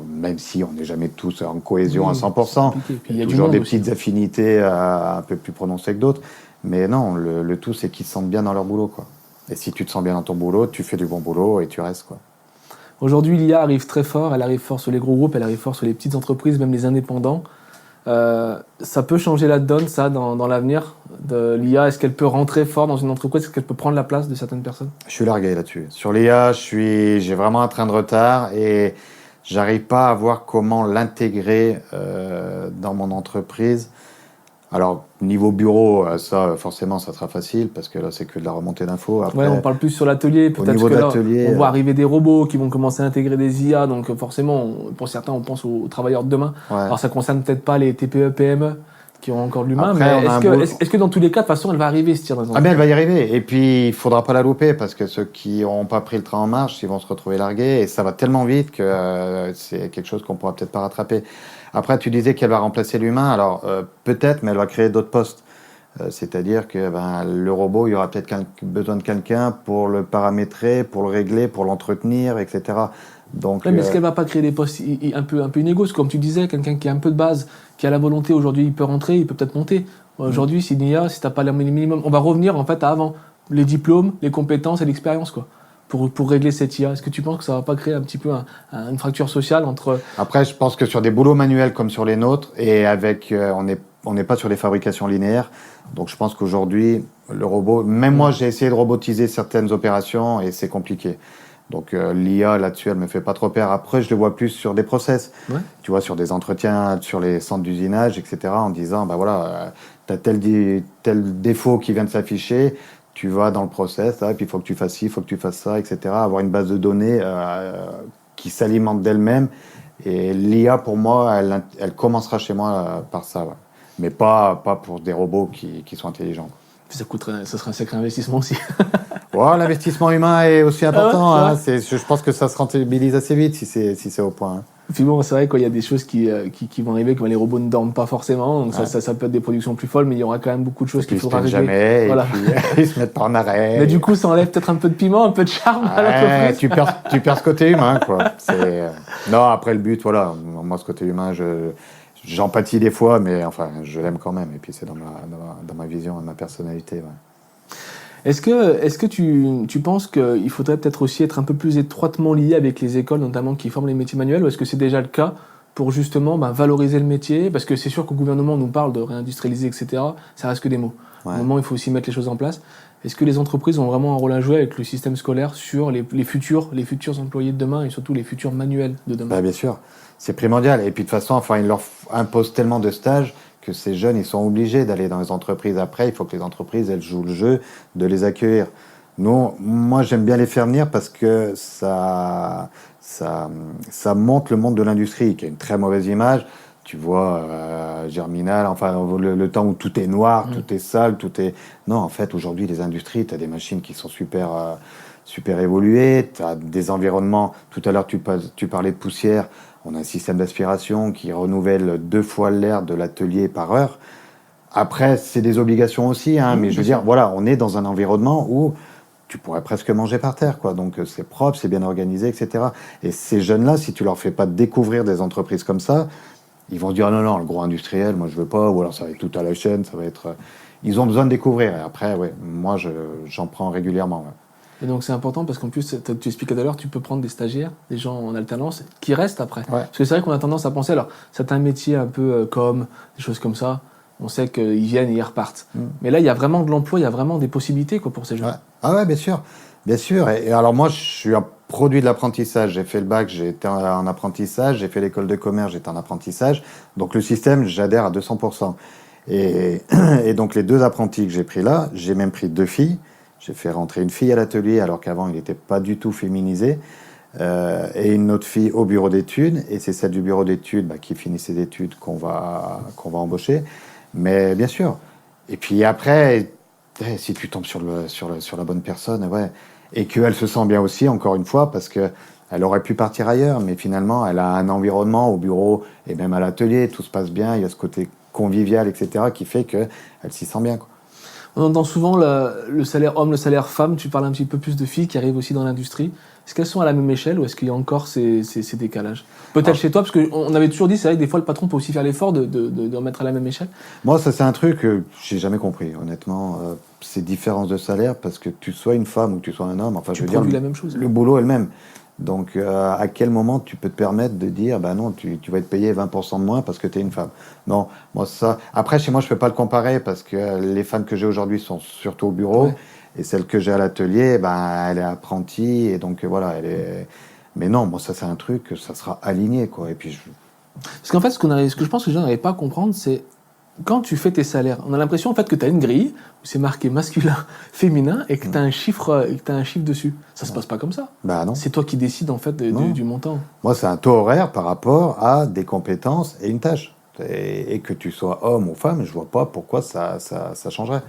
même si on n'est jamais tous en cohésion à 100%, il y a toujours des petites affinités un peu plus prononcées que d'autres. Mais non, le tout, c'est qu'ils se sentent bien dans leur boulot, quoi. Et si tu te sens bien dans ton boulot, tu fais du bon boulot et tu restes, quoi. Aujourd'hui, l'IA arrive très fort. Elle arrive fort sur les gros groupes, elle arrive fort sur les petites entreprises, même les indépendants. Ça peut changer la donne, ça, dans l'avenir de l'IA. Est-ce qu'elle peut rentrer fort dans une entreprise? Est-ce qu'elle peut prendre la place de certaines personnes? Je suis largué là-dessus. Sur l'IA, j'ai vraiment un train de retard et j'arrive pas à voir comment l'intégrer dans mon entreprise. Alors, niveau bureau, ça, forcément, ça sera facile parce que là, c'est que de la remontée d'infos. Ouais, on parle plus sur l'atelier. Peut-être que là, on voit arriver des robots qui vont commencer à intégrer des IA. Donc, forcément, pour certains, on pense aux travailleurs de demain. Ouais. Alors, ça concerne peut-être pas les TPE, PME qui ont encore de l'humain. Mais est-ce que dans tous les cas, de toute façon, elle va arriver, ce tir dans mais elle va y arriver. Et puis, il faudra pas la louper parce que ceux qui n'auront pas pris le train en marche, ils vont se retrouver largués. Et ça va tellement vite que c'est quelque chose qu'on pourra peut-être pas rattraper. Après, tu disais qu'elle va remplacer l'humain. Alors, peut-être, mais elle va créer d'autres postes. C'est-à-dire que le robot, il y aura peut-être besoin de quelqu'un pour le paramétrer, pour le régler, pour l'entretenir, etc. Donc, mais est-ce qu'elle va pas créer des postes un peu inégaux? Comme tu disais, quelqu'un qui a un peu de base, qui a la volonté, aujourd'hui, il peut rentrer, il peut peut-être monter. Aujourd'hui, si t'as pas le minimum, on va revenir en fait à avant. Les diplômes, les compétences et l'expérience, quoi. Pour régler cette IA. Est-ce que tu penses que ça va pas créer un petit peu une fracture sociale entre... Après, je pense que sur des boulots manuels comme sur les nôtres, et avec, on n'est pas sur des fabrications linéaires, donc je pense qu'aujourd'hui, le robot, même moi, j'ai essayé de robotiser certaines opérations et c'est compliqué. Donc l'IA, là-dessus, elle me fait pas trop peur. Après, je le vois plus sur des process, tu vois, sur des entretiens, sur les centres d'usinage, etc., en disant, bah voilà, t'as tel défaut qui vient de s'afficher, tu vas dans le process, et puis il faut que tu fasses ci, il faut que tu fasses ça, etc. Avoir une base de données qui s'alimente d'elle-même. Et l'IA, pour moi, elle commencera chez moi par ça. Ouais. Mais pas pour des robots qui sont intelligents. Ça sera un sacré investissement aussi. Ouais, l'investissement humain est aussi important. Je pense que ça se rentabilise assez vite si c'est au point. Hein. Puis bon, c'est vrai qu'il y a des choses qui vont arriver, comme les robots ne dorment pas forcément, donc ça peut être des productions plus folles, mais il y aura quand même beaucoup de choses qu'il faudra régler. Jamais, voilà. Et puis ils se mettent pas en arrêt. Mais du coup, ça enlève peut-être un peu de piment, un peu de charme à l'entreprise. Tu perds ce côté humain, quoi. Non, après le but, voilà, moi ce côté humain, j'empathie des fois, mais enfin, je l'aime quand même, et puis c'est dans ma vision, dans ma personnalité. Ouais. Est-ce que tu penses qu'il faudrait peut-être aussi être un peu plus étroitement lié avec les écoles, notamment qui forment les métiers manuels, ou est-ce que c'est déjà le cas pour justement valoriser le métier? Parce que c'est sûr qu'au gouvernement, nous parle de réindustrialiser, etc. Ça reste que des mots. Ouais. Au moment, il faut aussi mettre les choses en place. Est-ce que les entreprises ont vraiment un rôle à jouer avec le système scolaire sur les futurs employés de demain et surtout les futurs manuels de demain? Bien sûr, c'est primordial. Et puis de toute façon, enfin, ils leur imposent tellement de stages que ces jeunes, ils sont obligés d'aller dans les entreprises. Après, il faut que les entreprises, elles jouent le jeu de les accueillir. Moi, j'aime bien les faire venir parce que ça montre le monde de l'industrie, qui a une très mauvaise image. Tu vois, Germinal, enfin, le temps où tout est noir, tout est sale, tout est... Non, en fait, aujourd'hui, les industries, tu as des machines qui sont super évoluées, tu as des environnements... Tout à l'heure, tu parlais de poussière. On a un système d'aspiration qui renouvelle 2 fois l'air de l'atelier par heure. Après, c'est des obligations aussi, hein, mais je veux dire, voilà, on est dans un environnement où tu pourrais presque manger par terre, quoi. Donc c'est propre, c'est bien organisé, etc. Et ces jeunes-là, si tu leur fais pas découvrir des entreprises comme ça, ils vont se dire non, le gros industriel, moi je veux pas, ou alors ça va être tout à la chaîne, ça va être... Ils ont besoin de découvrir. Et après, ouais, moi j'en prends régulièrement. Ouais. Et donc c'est important parce qu'en plus, tu expliquais tout à l'heure, tu peux prendre des stagiaires, des gens en alternance qui restent après. Ouais. Parce que c'est vrai qu'on a tendance à penser, alors certains métiers un peu comme des choses comme ça, on sait qu'ils viennent et ils repartent. Mais là, il y a vraiment de l'emploi, il y a vraiment des possibilités quoi, pour ces gens. Ouais. Ah ouais, bien sûr. Bien sûr. Et alors moi, je suis un produit de l'apprentissage. J'ai fait le bac, j'ai été en apprentissage. J'ai fait l'école de commerce, j'étais en apprentissage. Donc le système, j'adhère à 200%. Et, et donc les 2 apprentis que j'ai pris là, j'ai même pris 2 filles. J'ai fait rentrer une fille à l'atelier alors qu'avant il n'était pas du tout féminisé. Et une autre fille au bureau d'études. Et c'est celle du bureau d'études qui finit ses études qu'on va embaucher. Mais bien sûr. Et puis après, si tu tombes sur la bonne personne, ouais. Et qu'elle se sent bien aussi, encore une fois, parce que elle aurait pu partir ailleurs, mais finalement, elle a un environnement au bureau et même à l'atelier, tout se passe bien, il y a ce côté convivial, etc., qui fait qu'elle s'y sent bien, quoi. On entend souvent le salaire homme, le salaire femme. Tu parles un petit peu plus de filles qui arrivent aussi dans l'industrie. Est-ce qu'elles sont à la même échelle ou est-ce qu'il y a encore ces décalages? Peut-être chez toi, parce qu'on avait toujours dit, c'est vrai que des fois le patron peut aussi faire l'effort de mettre à la même échelle. Moi, ça c'est un truc que j'ai jamais compris, honnêtement, ces différences de salaire, parce que tu sois une femme ou que tu sois un homme, enfin, je veux dire, la même chose. Le boulot est le même. Donc, à quel moment tu peux te permettre de dire, bah non, tu vas être payé 20% de moins parce que tu es une femme? Non, moi ça. Après, chez moi, je peux pas le comparer parce que les femmes que j'ai aujourd'hui sont surtout au bureau. Ouais. Et celle que j'ai à l'atelier, ben, elle est apprentie. Et donc, voilà, elle est. Mais non, moi, ça, c'est un truc, ça sera aligné, quoi. Et puis, Parce qu'en fait, ce que je pense que les gens n'arrivent pas à comprendre, c'est quand tu fais tes salaires, on a l'impression en fait que tu as une grille où c'est marqué masculin, féminin et que tu as un chiffre, dessus. Ça se passe pas comme ça. bah non. C'est toi qui décides en fait du montant. Moi, c'est un taux horaire par rapport à des compétences et une tâche. Et que tu sois homme ou femme, je vois pas pourquoi ça changerait.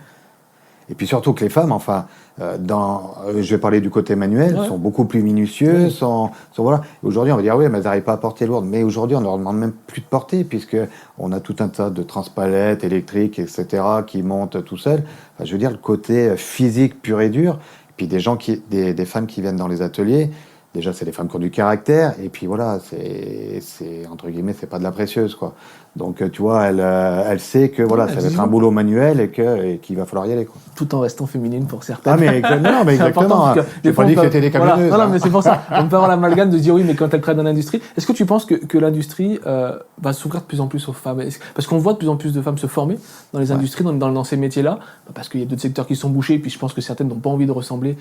Et puis surtout que les femmes, enfin, je vais parler du côté manuel, sont beaucoup plus minutieuses, sont voilà. Aujourd'hui, on va dire oui, mais elles n'arrivent pas à porter lourde. Mais aujourd'hui, on ne leur demande même plus de porter puisque on a tout un tas de transpalettes électriques, etc., qui montent tout seuls. Enfin, je veux dire le côté physique pur et dur. Et puis des femmes qui viennent dans les ateliers. Déjà, c'est des femmes qui ont du caractère, et puis voilà, c'est entre guillemets, c'est pas de la précieuse, quoi. Donc, tu vois, elle sait que voilà, ça va être un boulot manuel et qu'il va falloir y aller, quoi. Tout en restant féminine pour certaines. Ah, mais non, mais exactement. J'ai pas dit que c'était des camionneuses. Voilà. Non, mais c'est pour ça. On peut avoir l'amalgame de dire oui, mais quand elles travaillent dans l'industrie, est-ce que tu penses que l'industrie va s'ouvrir de plus en plus aux femmes? Parce qu'on voit de plus en plus de femmes se former dans les industries, dans ces métiers-là, parce qu'il y a d'autres secteurs qui sont bouchés, puis je pense que certaines n'ont pas envie de ressembler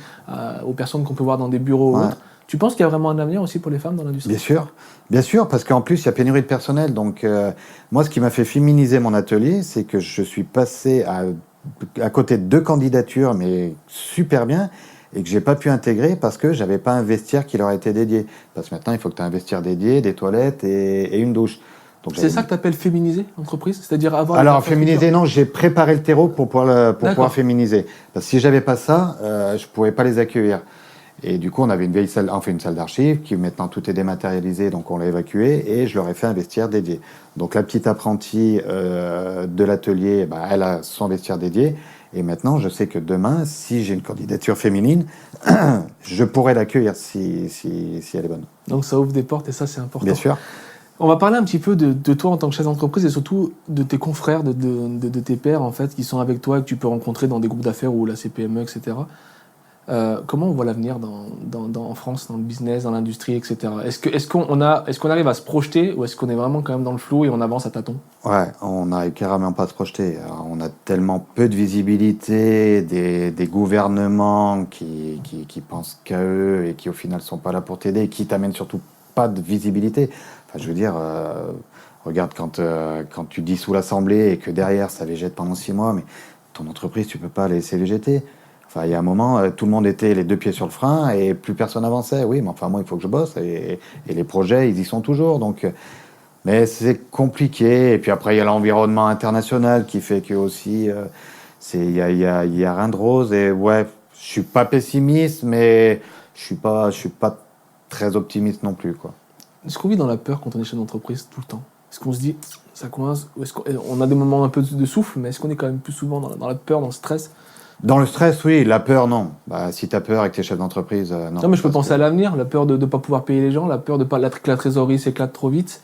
aux personnes qu'on peut voir dans des bureaux ou autres. Tu penses qu'il y a vraiment un avenir aussi pour les femmes dans l'industrie? Bien sûr, parce qu'en plus, il y a pénurie de personnel. Donc, moi, ce qui m'a fait féminiser mon atelier, c'est que je suis passé à côté de 2 candidatures, mais super bien, et que j'ai pas pu intégrer parce que j'avais pas un vestiaire qui leur était dédié. Parce que maintenant, il faut que tu aies un vestiaire dédié, des toilettes et une douche. C'est ça que tu appelles féminiser l'entreprise? C'est-à-dire avoir... Alors, féminiser, non, j'ai préparé le terreau pour pouvoir féminiser. Parce que si j'avais pas ça, je pouvais pas les accueillir. Et du coup, on avait une salle d'archives qui maintenant tout est dématérialisé, donc on l'a évacuée et je leur ai fait un vestiaire dédié. Donc la petite apprentie de l'atelier, elle a son vestiaire dédié. Et maintenant, je sais que demain, si j'ai une candidature féminine, je pourrais l'accueillir si elle est bonne. Donc ça ouvre des portes et ça, c'est important. Bien sûr. On va parler un petit peu de toi en tant que chef d'entreprise et surtout de tes confrères, de tes pairs en fait, qui sont avec toi et que tu peux rencontrer dans des groupes d'affaires ou la CPME, etc. Comment on voit l'avenir en France, dans le business, dans l'industrie, etc. Est-ce qu'on arrive à se projeter ou est-ce qu'on est vraiment quand même dans le flou et on avance à tâtons? Ouais, on n'arrive carrément pas à se projeter. Alors, on a tellement peu de visibilité, des gouvernements qui pensent qu'à eux et qui au final sont pas là pour t'aider et qui t'amènent surtout pas de visibilité. Enfin, je veux dire, regarde quand tu dissous l'Assemblée et que derrière ça végète pendant 6 mois, mais ton entreprise, tu peux pas la laisser végéter. Enfin, il y a un moment, tout le monde était les 2 pieds sur le frein et plus personne avançait. Oui, mais enfin, moi, il faut que je bosse et les projets, ils y sont toujours. Donc, mais c'est compliqué. Et puis après, il y a l'environnement international qui fait que aussi, il y a rien de rose. Et ouais, je suis pas pessimiste, mais je suis pas très optimiste non plus, quoi. Est-ce qu'on vit dans la peur quand on est chef d'entreprise tout le temps? Est-ce qu'on se dit, ça coince? Ou est-ce qu'on a des moments un peu de souffle, mais est-ce qu'on est quand même plus souvent dans la peur, dans le stress? Dans le stress, oui. La peur, non. Si tu as peur et que tu es chef d'entreprise, non. Non, mais je peux penser à l'avenir, la peur de ne pas pouvoir payer les gens, la peur que la trésorerie s'éclate trop vite.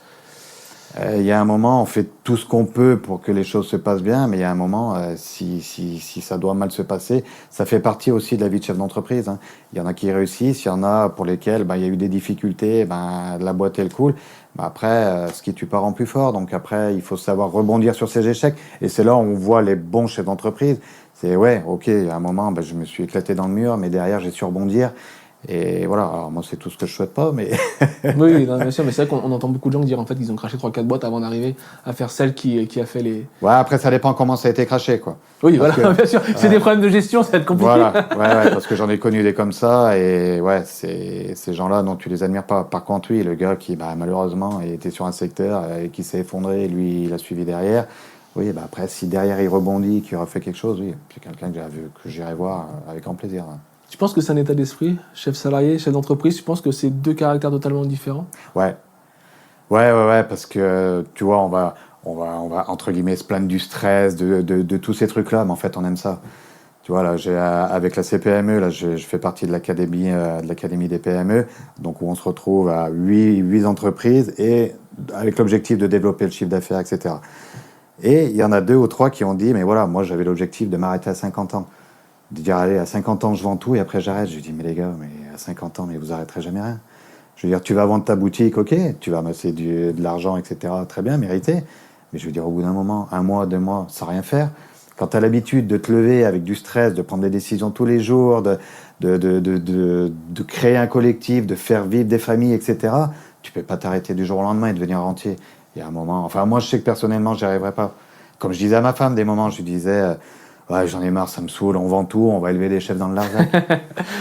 Il y a un moment, on fait tout ce qu'on peut pour que les choses se passent bien, mais il y a un moment, si ça doit mal se passer, ça fait partie aussi de la vie de chef d'entreprise, hein. Il y en a qui réussissent, il y en a pour lesquels il y a eu des difficultés, la boîte elle coule. Après, ce qui tue pas rend plus fort, donc après, il faut savoir rebondir sur ces échecs, et c'est là où on voit les bons chefs d'entreprise. C'est ouais, ok, il y a un moment, je me suis éclaté dans le mur, mais derrière, j'ai su rebondir. Et voilà, alors moi c'est tout ce que je souhaite pas, mais Oui, non, bien sûr, mais c'est vrai qu'on entend beaucoup de gens dire en fait qu'ils ont craché 3-4 boîtes avant d'arriver à faire celle qui a fait les... ouais, après ça dépend comment ça a été craché, quoi. Oui, Parce voilà, que, bien sûr. C'est des problèmes de gestion, ça va être compliqué. voilà, ouais, parce que j'en ai connu des comme ça, et ouais, c'est ces gens-là dont tu les admires pas. Par contre, oui, le gars qui malheureusement était sur un secteur et qui s'est effondré, lui il a suivi derrière. Oui, après si derrière il rebondit, qu'il refait quelque chose, oui, c'est quelqu'un que j'irai voir avec grand plaisir, hein. Tu penses que c'est un état d'esprit, chef salarié, chef d'entreprise, tu penses que c'est deux caractères totalement différents? Ouais, ouais, parce que tu vois, on va entre guillemets se plaindre du stress, de tous ces trucs-là, mais en fait, on aime ça. Tu vois, là, avec la CPME, là, je fais partie de l'académie des PME, donc où on se retrouve à 8 entreprises et avec l'objectif de développer le chiffre d'affaires, etc. Et il y en a 2 ou 3 qui ont dit, mais voilà, moi, j'avais l'objectif de m'arrêter à 50 ans. De dire, allez, à 50 ans, je vends tout et après, j'arrête. Je lui dis, mais les gars, mais à 50 ans, mais vous arrêterez jamais rien. Je veux dire, tu vas vendre ta boutique, ok, tu vas amasser de l'argent, etc. Très bien, mérité. Mais je veux dire, au bout d'un moment, 1 mois, 2 mois, sans rien faire, quand tu as l'habitude de te lever avec du stress, de prendre des décisions tous les jours, de créer un collectif, de faire vivre des familles, etc., tu peux pas t'arrêter du jour au lendemain et devenir rentier. Il y a un moment, enfin, moi, je sais que personnellement, j'y arriverai pas. Comme je disais à ma femme, des moments, je lui disais, ouais, j'en ai marre, ça me saoule, on vend tout, on va élever des chèvres dans le Larzac.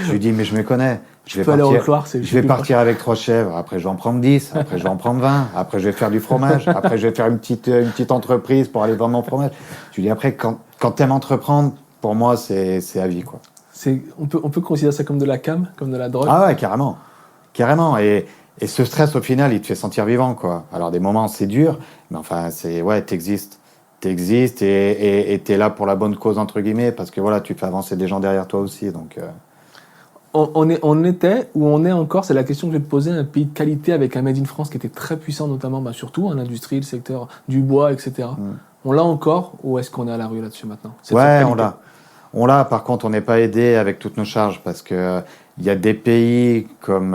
Je lui dis, mais je me connais. Je vais partir avec 3 chèvres, après je vais en prendre 10, après je vais en prendre 20, après je vais faire du fromage, après je vais faire une petite entreprise pour aller vendre mon fromage. Je lui dis, après, quand tu aimes entreprendre, pour moi, c'est à vie, quoi. On peut considérer ça comme de la cam, comme de la drogue. Ah ouais, carrément. Carrément. Et ce stress, au final, il te fait sentir vivant, quoi. Alors, des moments, c'est dur, mais enfin, t'existes. T'existes et t'es là pour la bonne cause, entre guillemets, parce que voilà, tu fais avancer des gens derrière toi aussi, donc... On était, ou on est encore, c'est la question que je vais te poser, un pays de qualité avec un Made in France qui était très puissant, notamment surtout en industrie, le secteur du bois, etc. On l'a encore, ou est-ce qu'on est à la rue là-dessus maintenant? Ouais, on l'a. Par contre, on n'est pas aidé avec toutes nos charges parce que il y a des pays comme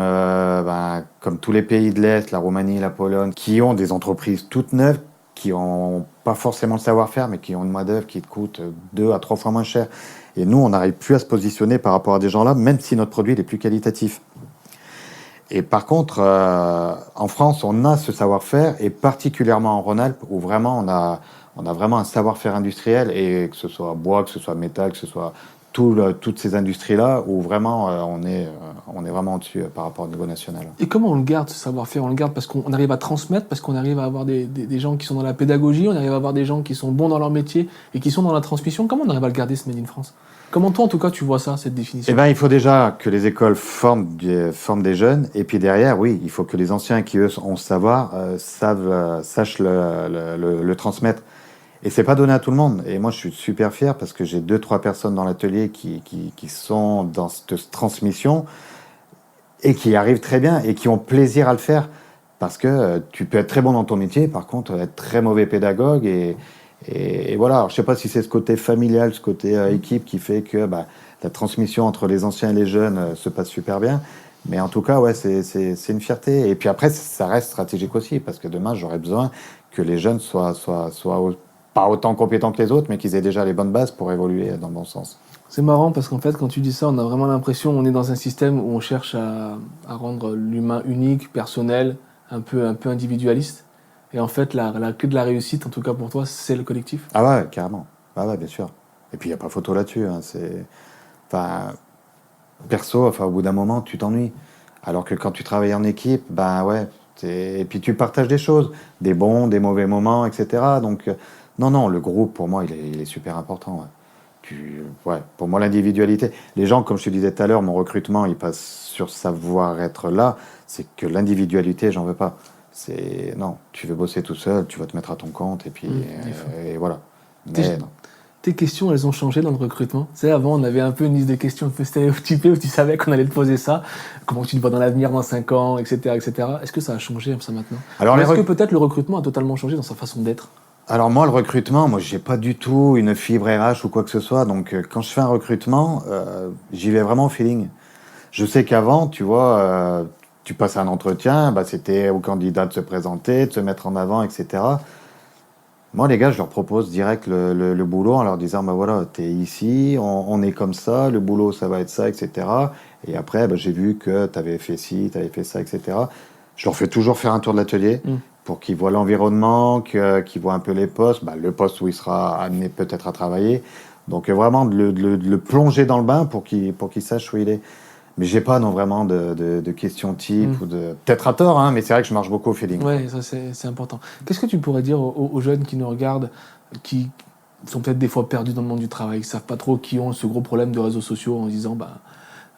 tous les pays de l'Est, la Roumanie, la Pologne, qui ont des entreprises toutes neuves, qui ont pas forcément le savoir-faire, mais qui ont une main-d'œuvre qui te coûte 2 à 3 fois moins cher. Et nous, on n'arrive plus à se positionner par rapport à des gens-là, même si notre produit est plus qualitatif. Et par contre, en France, on a ce savoir-faire, et particulièrement en Rhône-Alpes, où vraiment on a vraiment un savoir-faire industriel, et que ce soit bois, que ce soit métal, que ce soit toutes ces industries-là, où vraiment on est vraiment au-dessus par rapport au niveau national. Et comment on le garde, ce savoir-faire? On le garde parce qu'on arrive à transmettre, parce qu'on arrive à avoir des gens qui sont dans la pédagogie, on arrive à avoir des gens qui sont bons dans leur métier et qui sont dans la transmission. Comment on arrive à le garder, ce Made in France? Comment toi, en tout cas, tu vois ça, cette définition? Eh ben, il faut déjà que les écoles forment des jeunes, et puis derrière, oui, il faut que les anciens qui, eux, ont ce savoir, sachent le transmettre. Et c'est pas donné à tout le monde. Et moi, je suis super fier parce que j'ai 2-3 personnes dans l'atelier qui sont dans cette transmission et qui y arrivent très bien et qui ont plaisir à le faire. Parce que tu peux être très bon dans ton métier, par contre, être très mauvais pédagogue. Et voilà. Alors, je sais pas si c'est ce côté familial, ce côté équipe qui fait que la transmission entre les anciens et les jeunes se passe super bien. Mais en tout cas, ouais, c'est une fierté. Et puis après, ça reste stratégique aussi, parce que demain, j'aurais besoin que les jeunes soient pas autant compétents que les autres, mais qu'ils aient déjà les bonnes bases pour évoluer dans le bon sens. C'est marrant parce qu'en fait, quand tu dis ça, on a vraiment l'impression qu'on est dans un système où on cherche à rendre l'humain unique, personnel, un peu individualiste. Et en fait, la clé de la réussite, en tout cas pour toi, c'est le collectif. Ah ouais, carrément. Ah ouais, bien sûr. Et puis, il n'y a pas photo là-dessus, hein. Perso, au bout d'un moment, tu t'ennuies. Alors que quand tu travailles en équipe, ouais. Et puis, tu partages des choses, des bons, des mauvais moments, etc. Donc, non, le groupe, pour moi, il est super important, ouais. Pour moi, l'individualité. Les gens, comme je te disais tout à l'heure, mon recrutement, il passe sur savoir-être là. C'est que l'individualité, j'en veux pas. Non, tu veux bosser tout seul, tu vas te mettre à ton compte, et puis et voilà. Mais non. tes questions, elles ont changé dans le recrutement? Tu sais, avant, on avait un peu une liste de questions un peu stéréotypées où tu savais qu'on allait te poser ça. Comment tu te vois dans l'avenir dans 5 ans, etc., etc. Est-ce que ça a changé, ça, maintenant? Alors, Est-ce que peut-être le recrutement a totalement changé dans sa façon d'être? Alors moi, le recrutement, moi, j'ai pas du tout une fibre RH ou quoi que ce soit. Donc, quand je fais un recrutement, j'y vais vraiment au feeling. Je sais qu'avant, tu vois, tu passais un entretien, bah, c'était au candidat de se présenter, de se mettre en avant, etc. Moi, les gars, je leur propose direct le boulot en leur disant, bah voilà, t'es ici, on est comme ça, le boulot, ça va être ça, etc. Et après, bah, j'ai vu que t'avais fait ci, t'avais fait ça, etc. Je leur fais toujours faire un tour de l'atelier pour qu'ils voient l'environnement, qu'ils voient un peu les postes, bah, le poste où il sera amené peut-être à travailler. Donc vraiment de le plonger dans le bain pour qu'il sache où il est. Mais j'ai pas non vraiment de questions type ou de peut-être à tort, hein, mais c'est vrai que je marche beaucoup au feeling. Ouais, ça c'est important. Qu'est-ce que tu pourrais dire aux jeunes qui nous regardent, qui sont peut-être des fois perdus dans le monde du travail, qui savent pas trop, qui ont ce gros problème de réseaux sociaux en se disant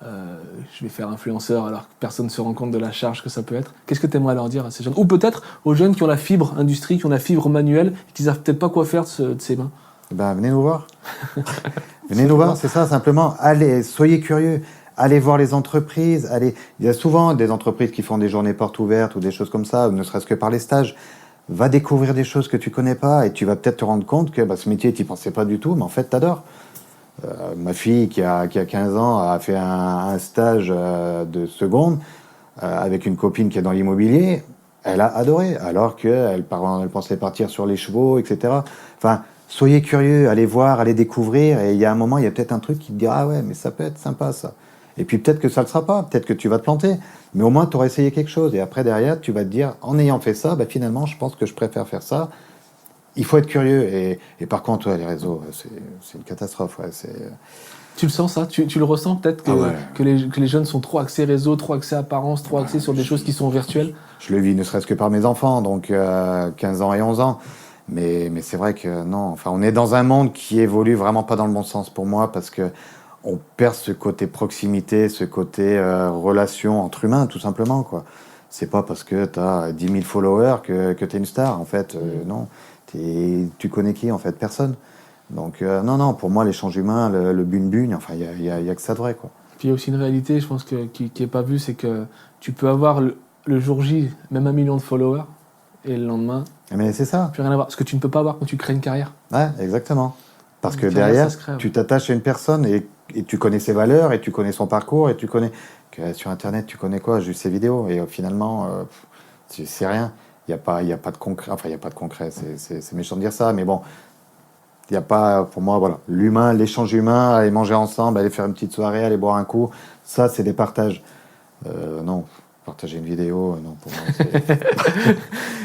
je vais faire influenceur alors que personne ne se rend compte de la charge que ça peut être. Qu'est-ce que tu aimerais leur dire à ces jeunes? Ou peut-être aux jeunes qui ont la fibre industrie, qui ont la fibre manuelle, et qui savent peut-être pas quoi faire de ces mains. Ben, venez nous voir. Venez nous voir, c'est ça, simplement. Allez, soyez curieux. Allez voir les entreprises. Allez. Il y a souvent des entreprises qui font des journées portes ouvertes ou des choses comme ça, ne serait-ce que par les stages. Va découvrir des choses que tu connais pas et tu vas peut-être te rendre compte que ce métier, tu n'y pensais pas du tout, mais en fait, tu adores. Ma fille qui a 15 ans a fait un stage de seconde avec une copine qui est dans l'immobilier. Elle a adoré, alors qu'elle pensait partir sur les chevaux, etc. Enfin, soyez curieux, allez voir, allez découvrir, et il y a un moment, il y a peut-être un truc qui te dira, ah ouais, mais ça peut être sympa, ça. Et puis peut-être que ça ne le sera pas, peut-être que tu vas te planter, mais au moins tu auras essayé quelque chose, et après, derrière, tu vas te dire, en ayant fait ça, finalement, je pense que je préfère faire ça. Il faut être curieux, et par contre, ouais, les réseaux, c'est une catastrophe. Ouais, Tu le sens ça? Tu le ressens peut-être que les jeunes sont trop axés réseau, trop axés apparence, trop axés sur des choses qui sont virtuelles? Je le vis ne serait-ce que par mes enfants, donc 15 ans et 11 ans. Mais c'est vrai que non, enfin, on est dans un monde qui évolue vraiment pas dans le bon sens pour moi, parce que on perd ce côté proximité, ce côté relation entre humains, tout simplement, quoi. C'est pas parce que tu as 10 000 followers que tu es une star, en fait. Non. Tu connais qui, en fait? Personne. Donc, non, pour moi, l'échange humain, le bune-bune, enfin, il y a que ça de vrai, quoi. Puis il y a aussi une réalité, je pense, qui est pas vue, c'est que tu peux avoir le jour J, même 1 million de followers, et le lendemain, Mais c'est ça. plus rien à voir. Ce que tu ne peux pas avoir quand tu crées une carrière. Ouais, exactement. Parce que Une carrière, derrière, ça se crée, tu t'attaches à une personne et tu connais ses valeurs et tu connais son parcours et tu connais que sur Internet, tu connais quoi? Juste ses vidéos. Et finalement, c'est rien. Il y a pas de concret. Enfin, il n'y a pas de concret. C'est méchant de dire ça, mais bon, il n'y a pas, pour moi, voilà. L'humain, l'échange humain, aller manger ensemble, aller faire une petite soirée, aller boire un coup, ça, c'est des partages. Non, partager une vidéo, non, pour moi, c'est...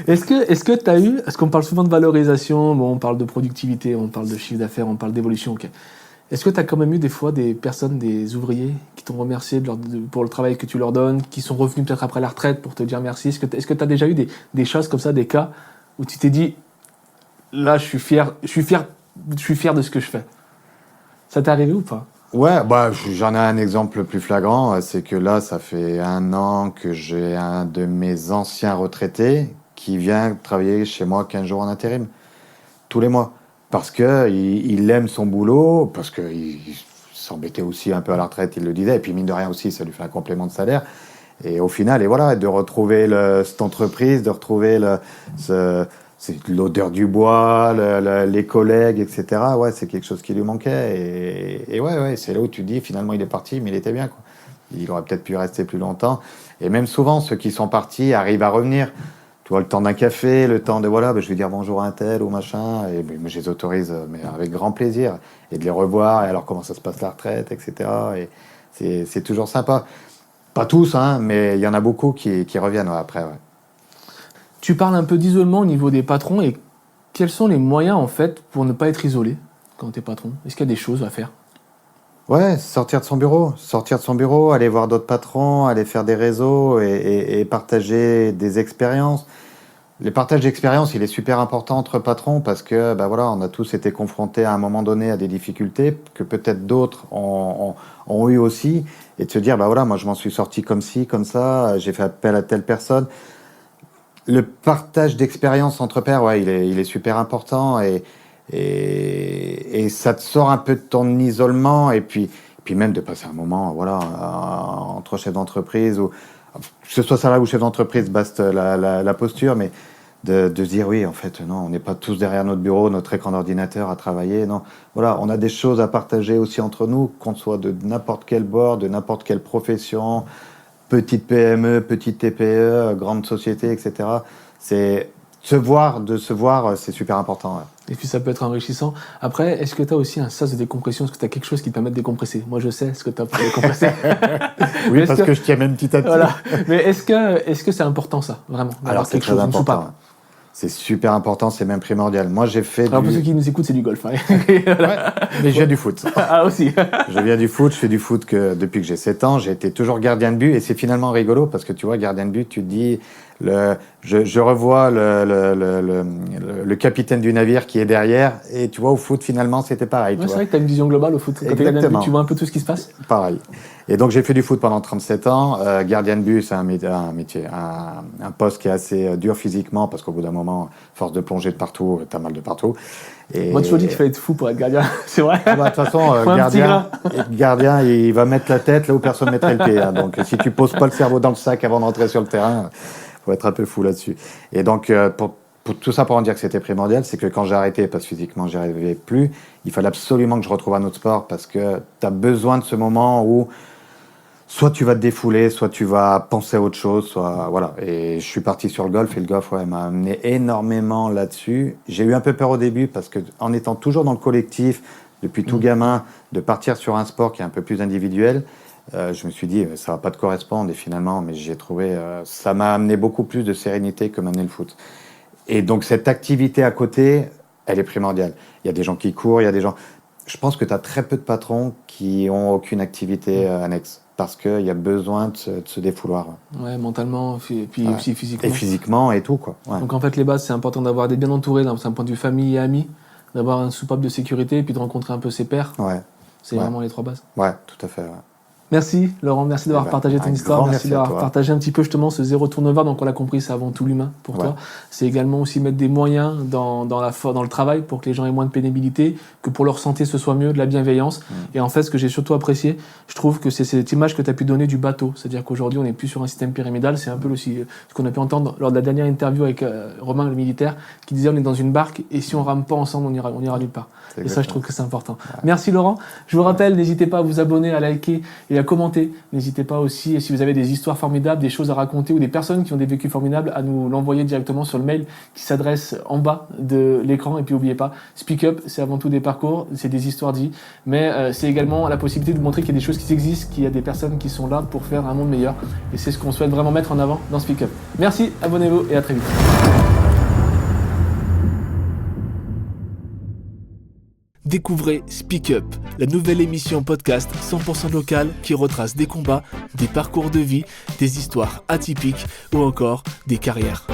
Est-ce que tu as eu, parce qu'on parle souvent de valorisation, bon, on parle de productivité, on parle de chiffre d'affaires, on parle d'évolution, ok. Est-ce que tu as quand même eu des fois des personnes, des ouvriers, qui t'ont remercié pour le travail que tu leur donnes, qui sont revenus peut-être après la retraite pour te dire merci? Est-ce que tu as déjà eu des choses comme ça, des cas où tu t'es dit, là, je suis fier de ce que je fais? Ça t'est arrivé ou pas? Ouais, j'en ai un exemple plus flagrant, c'est que là, ça fait 1 an que j'ai un de mes anciens retraités qui vient travailler chez moi 15 jours en intérim, tous les mois. Parce que il aime son boulot, parce qu'il s'embêtait aussi un peu à la retraite, il le disait, et puis mine de rien aussi, ça lui fait un complément de salaire. Et au final, et voilà, de retrouver cette entreprise, de retrouver c'est l'odeur du bois, les collègues, etc. Ouais, c'est quelque chose qui lui manquait. Et ouais, c'est là où tu te dis, finalement, il est parti, mais il était bien, quoi. Il aurait peut-être pu rester plus longtemps. Et même souvent, ceux qui sont partis arrivent à revenir. Tu vois, le temps d'un café, le temps de, voilà, je vais dire bonjour à un tel ou machin. Et je les autorise, mais avec grand plaisir. Et de les revoir, et alors comment ça se passe la retraite, etc. Et c'est toujours sympa. Pas tous, hein, mais il y en a beaucoup qui reviennent après, ouais. Tu parles un peu d'isolement au niveau des patrons, et quels sont les moyens, en fait, pour ne pas être isolé quand tu es patron? Est-ce qu'il y a des choses à faire? Ouais, sortir de son bureau, aller voir d'autres patrons, aller faire des réseaux et partager des expériences. Le partage d'expériences, il est super important entre patrons parce que, voilà, on a tous été confrontés à un moment donné à des difficultés que peut-être d'autres ont eu aussi, et de se dire, voilà, moi je m'en suis sorti comme ci, comme ça, j'ai fait appel à telle personne. Le partage d'expériences entre pairs, ouais, il est super important, et Et ça te sort un peu de ton isolement, et puis même de passer un moment, voilà, entre chefs d'entreprise, ou que ce soit salarié ou chef d'entreprise, baste la posture, mais de se dire oui, en fait, non, on n'est pas tous derrière notre bureau, notre écran d'ordinateur à travailler, non. Voilà, on a des choses à partager aussi entre nous, qu'on soit de n'importe quel bord, de n'importe quelle profession, petite PME, petite TPE, grande société, etc. C'est de se voir, c'est super important. Ouais. Et puis ça peut être enrichissant. Après, est-ce que tu as aussi un sas de décompression? Est-ce que tu as quelque chose qui te permet de décompresser? Moi, je sais ce que tu as pour décompresser. Oui, parce que je tiens même petit à petit. Voilà. Mais est-ce que c'est important, ça, vraiment? Alors, c'est très important. C'est super important, c'est même primordial. Moi, j'ai fait Alors, pour ceux qui nous écoutent, c'est du golf. Hein. Ouais, mais je viens du foot. Ah, aussi. Je viens du foot, je fais du foot depuis que j'ai 7 ans. J'ai été toujours gardien de but, et c'est finalement rigolo parce que tu vois, gardien de but, tu te dis, je revois le capitaine du navire qui est derrière, et tu vois, au foot, finalement, c'était pareil. Ouais, c'est vrai que tu as une vision globale au foot. Quand tu es gardien de but, tu vois un peu tout ce qui se passe. Pareil. Et donc, j'ai fait du foot pendant 37 ans. Gardien de but, c'est un métier, un poste qui est assez dur physiquement, parce qu'au bout d'un moment, force de plonger de partout, t'as mal de partout. Et... Moi, tu toujours dit qu'il fallait être fou pour être gardien. C'est vrai. De toute façon, gardien, il va mettre la tête là où personne ne mettrait le pied. Hein. Donc, si tu poses pas le cerveau dans le sac avant d'entrer sur le terrain, faut être un peu fou là-dessus. Et donc, pour tout ça, pour en dire que c'était primordial, c'est que quand j'ai arrêté, parce que physiquement, j'y arrivais plus, il fallait absolument que je retrouve un autre sport, parce que tu as besoin de ce moment où soit tu vas te défouler, soit tu vas penser à autre chose, soit voilà. Et je suis parti sur le golf, et le golf m'a amené énormément là-dessus. J'ai eu un peu peur au début, parce que en étant toujours dans le collectif, depuis tout gamin, de partir sur un sport qui est un peu plus individuel, je me suis dit ça va pas te correspondre, et finalement, mais j'ai trouvé ça m'a amené beaucoup plus de sérénité que m'amenait le foot. Et donc cette activité à côté, elle est primordiale. Il y a des gens qui courent, il y a des gens. Je pense que tu as très peu de patrons qui ont aucune activité annexe, parce qu'il y a besoin de se défouloir. Ouais, mentalement, et puis aussi physiquement. Et physiquement et tout, quoi. Ouais. Donc en fait, les bases, c'est important d'être bien entouré d'un point de vue famille et amis, d'avoir un soupape de sécurité, et puis de rencontrer un peu ses pairs. Ouais. C'est vraiment les 3 bases. Ouais, tout à fait. Ouais. Merci Laurent, merci d'avoir partagé ton histoire, merci d'avoir partagé un petit peu justement ce zéro turnover. Donc on l'a compris, c'est avant tout l'humain pour toi. C'est également aussi mettre des moyens dans le travail pour que les gens aient moins de pénibilité, que pour leur santé ce soit mieux, de la bienveillance. Et en fait, ce que j'ai surtout apprécié, je trouve que c'est cette image que tu as pu donner du bateau. C'est-à-dire qu'aujourd'hui, on n'est plus sur un système pyramidal. C'est un peu aussi ce qu'on a pu entendre lors de la dernière interview avec Romain le militaire, qui disait on est dans une barque, et si on rame pas ensemble, on ira nulle part. Et ça, je trouve que c'est important. Ouais. Merci Laurent. Je vous rappelle, n'hésitez pas à vous abonner, à liker et à commenter. N'hésitez pas aussi, et si vous avez des histoires formidables, des choses à raconter, ou des personnes qui ont des vécus formidables, à nous l'envoyer directement sur le mail qui s'adresse en bas de l'écran. Et puis n'oubliez pas, Speak Up, c'est avant tout des parcours, c'est des histoires de vie, mais c'est également la possibilité de montrer qu'il y a des choses qui existent, qu'il y a des personnes qui sont là pour faire un monde meilleur. Et c'est ce qu'on souhaite vraiment mettre en avant dans Speak Up. Merci, abonnez-vous et à très vite. Découvrez Speak Up, la nouvelle émission podcast 100% locale qui retrace des combats, des parcours de vie, des histoires atypiques ou encore des carrières.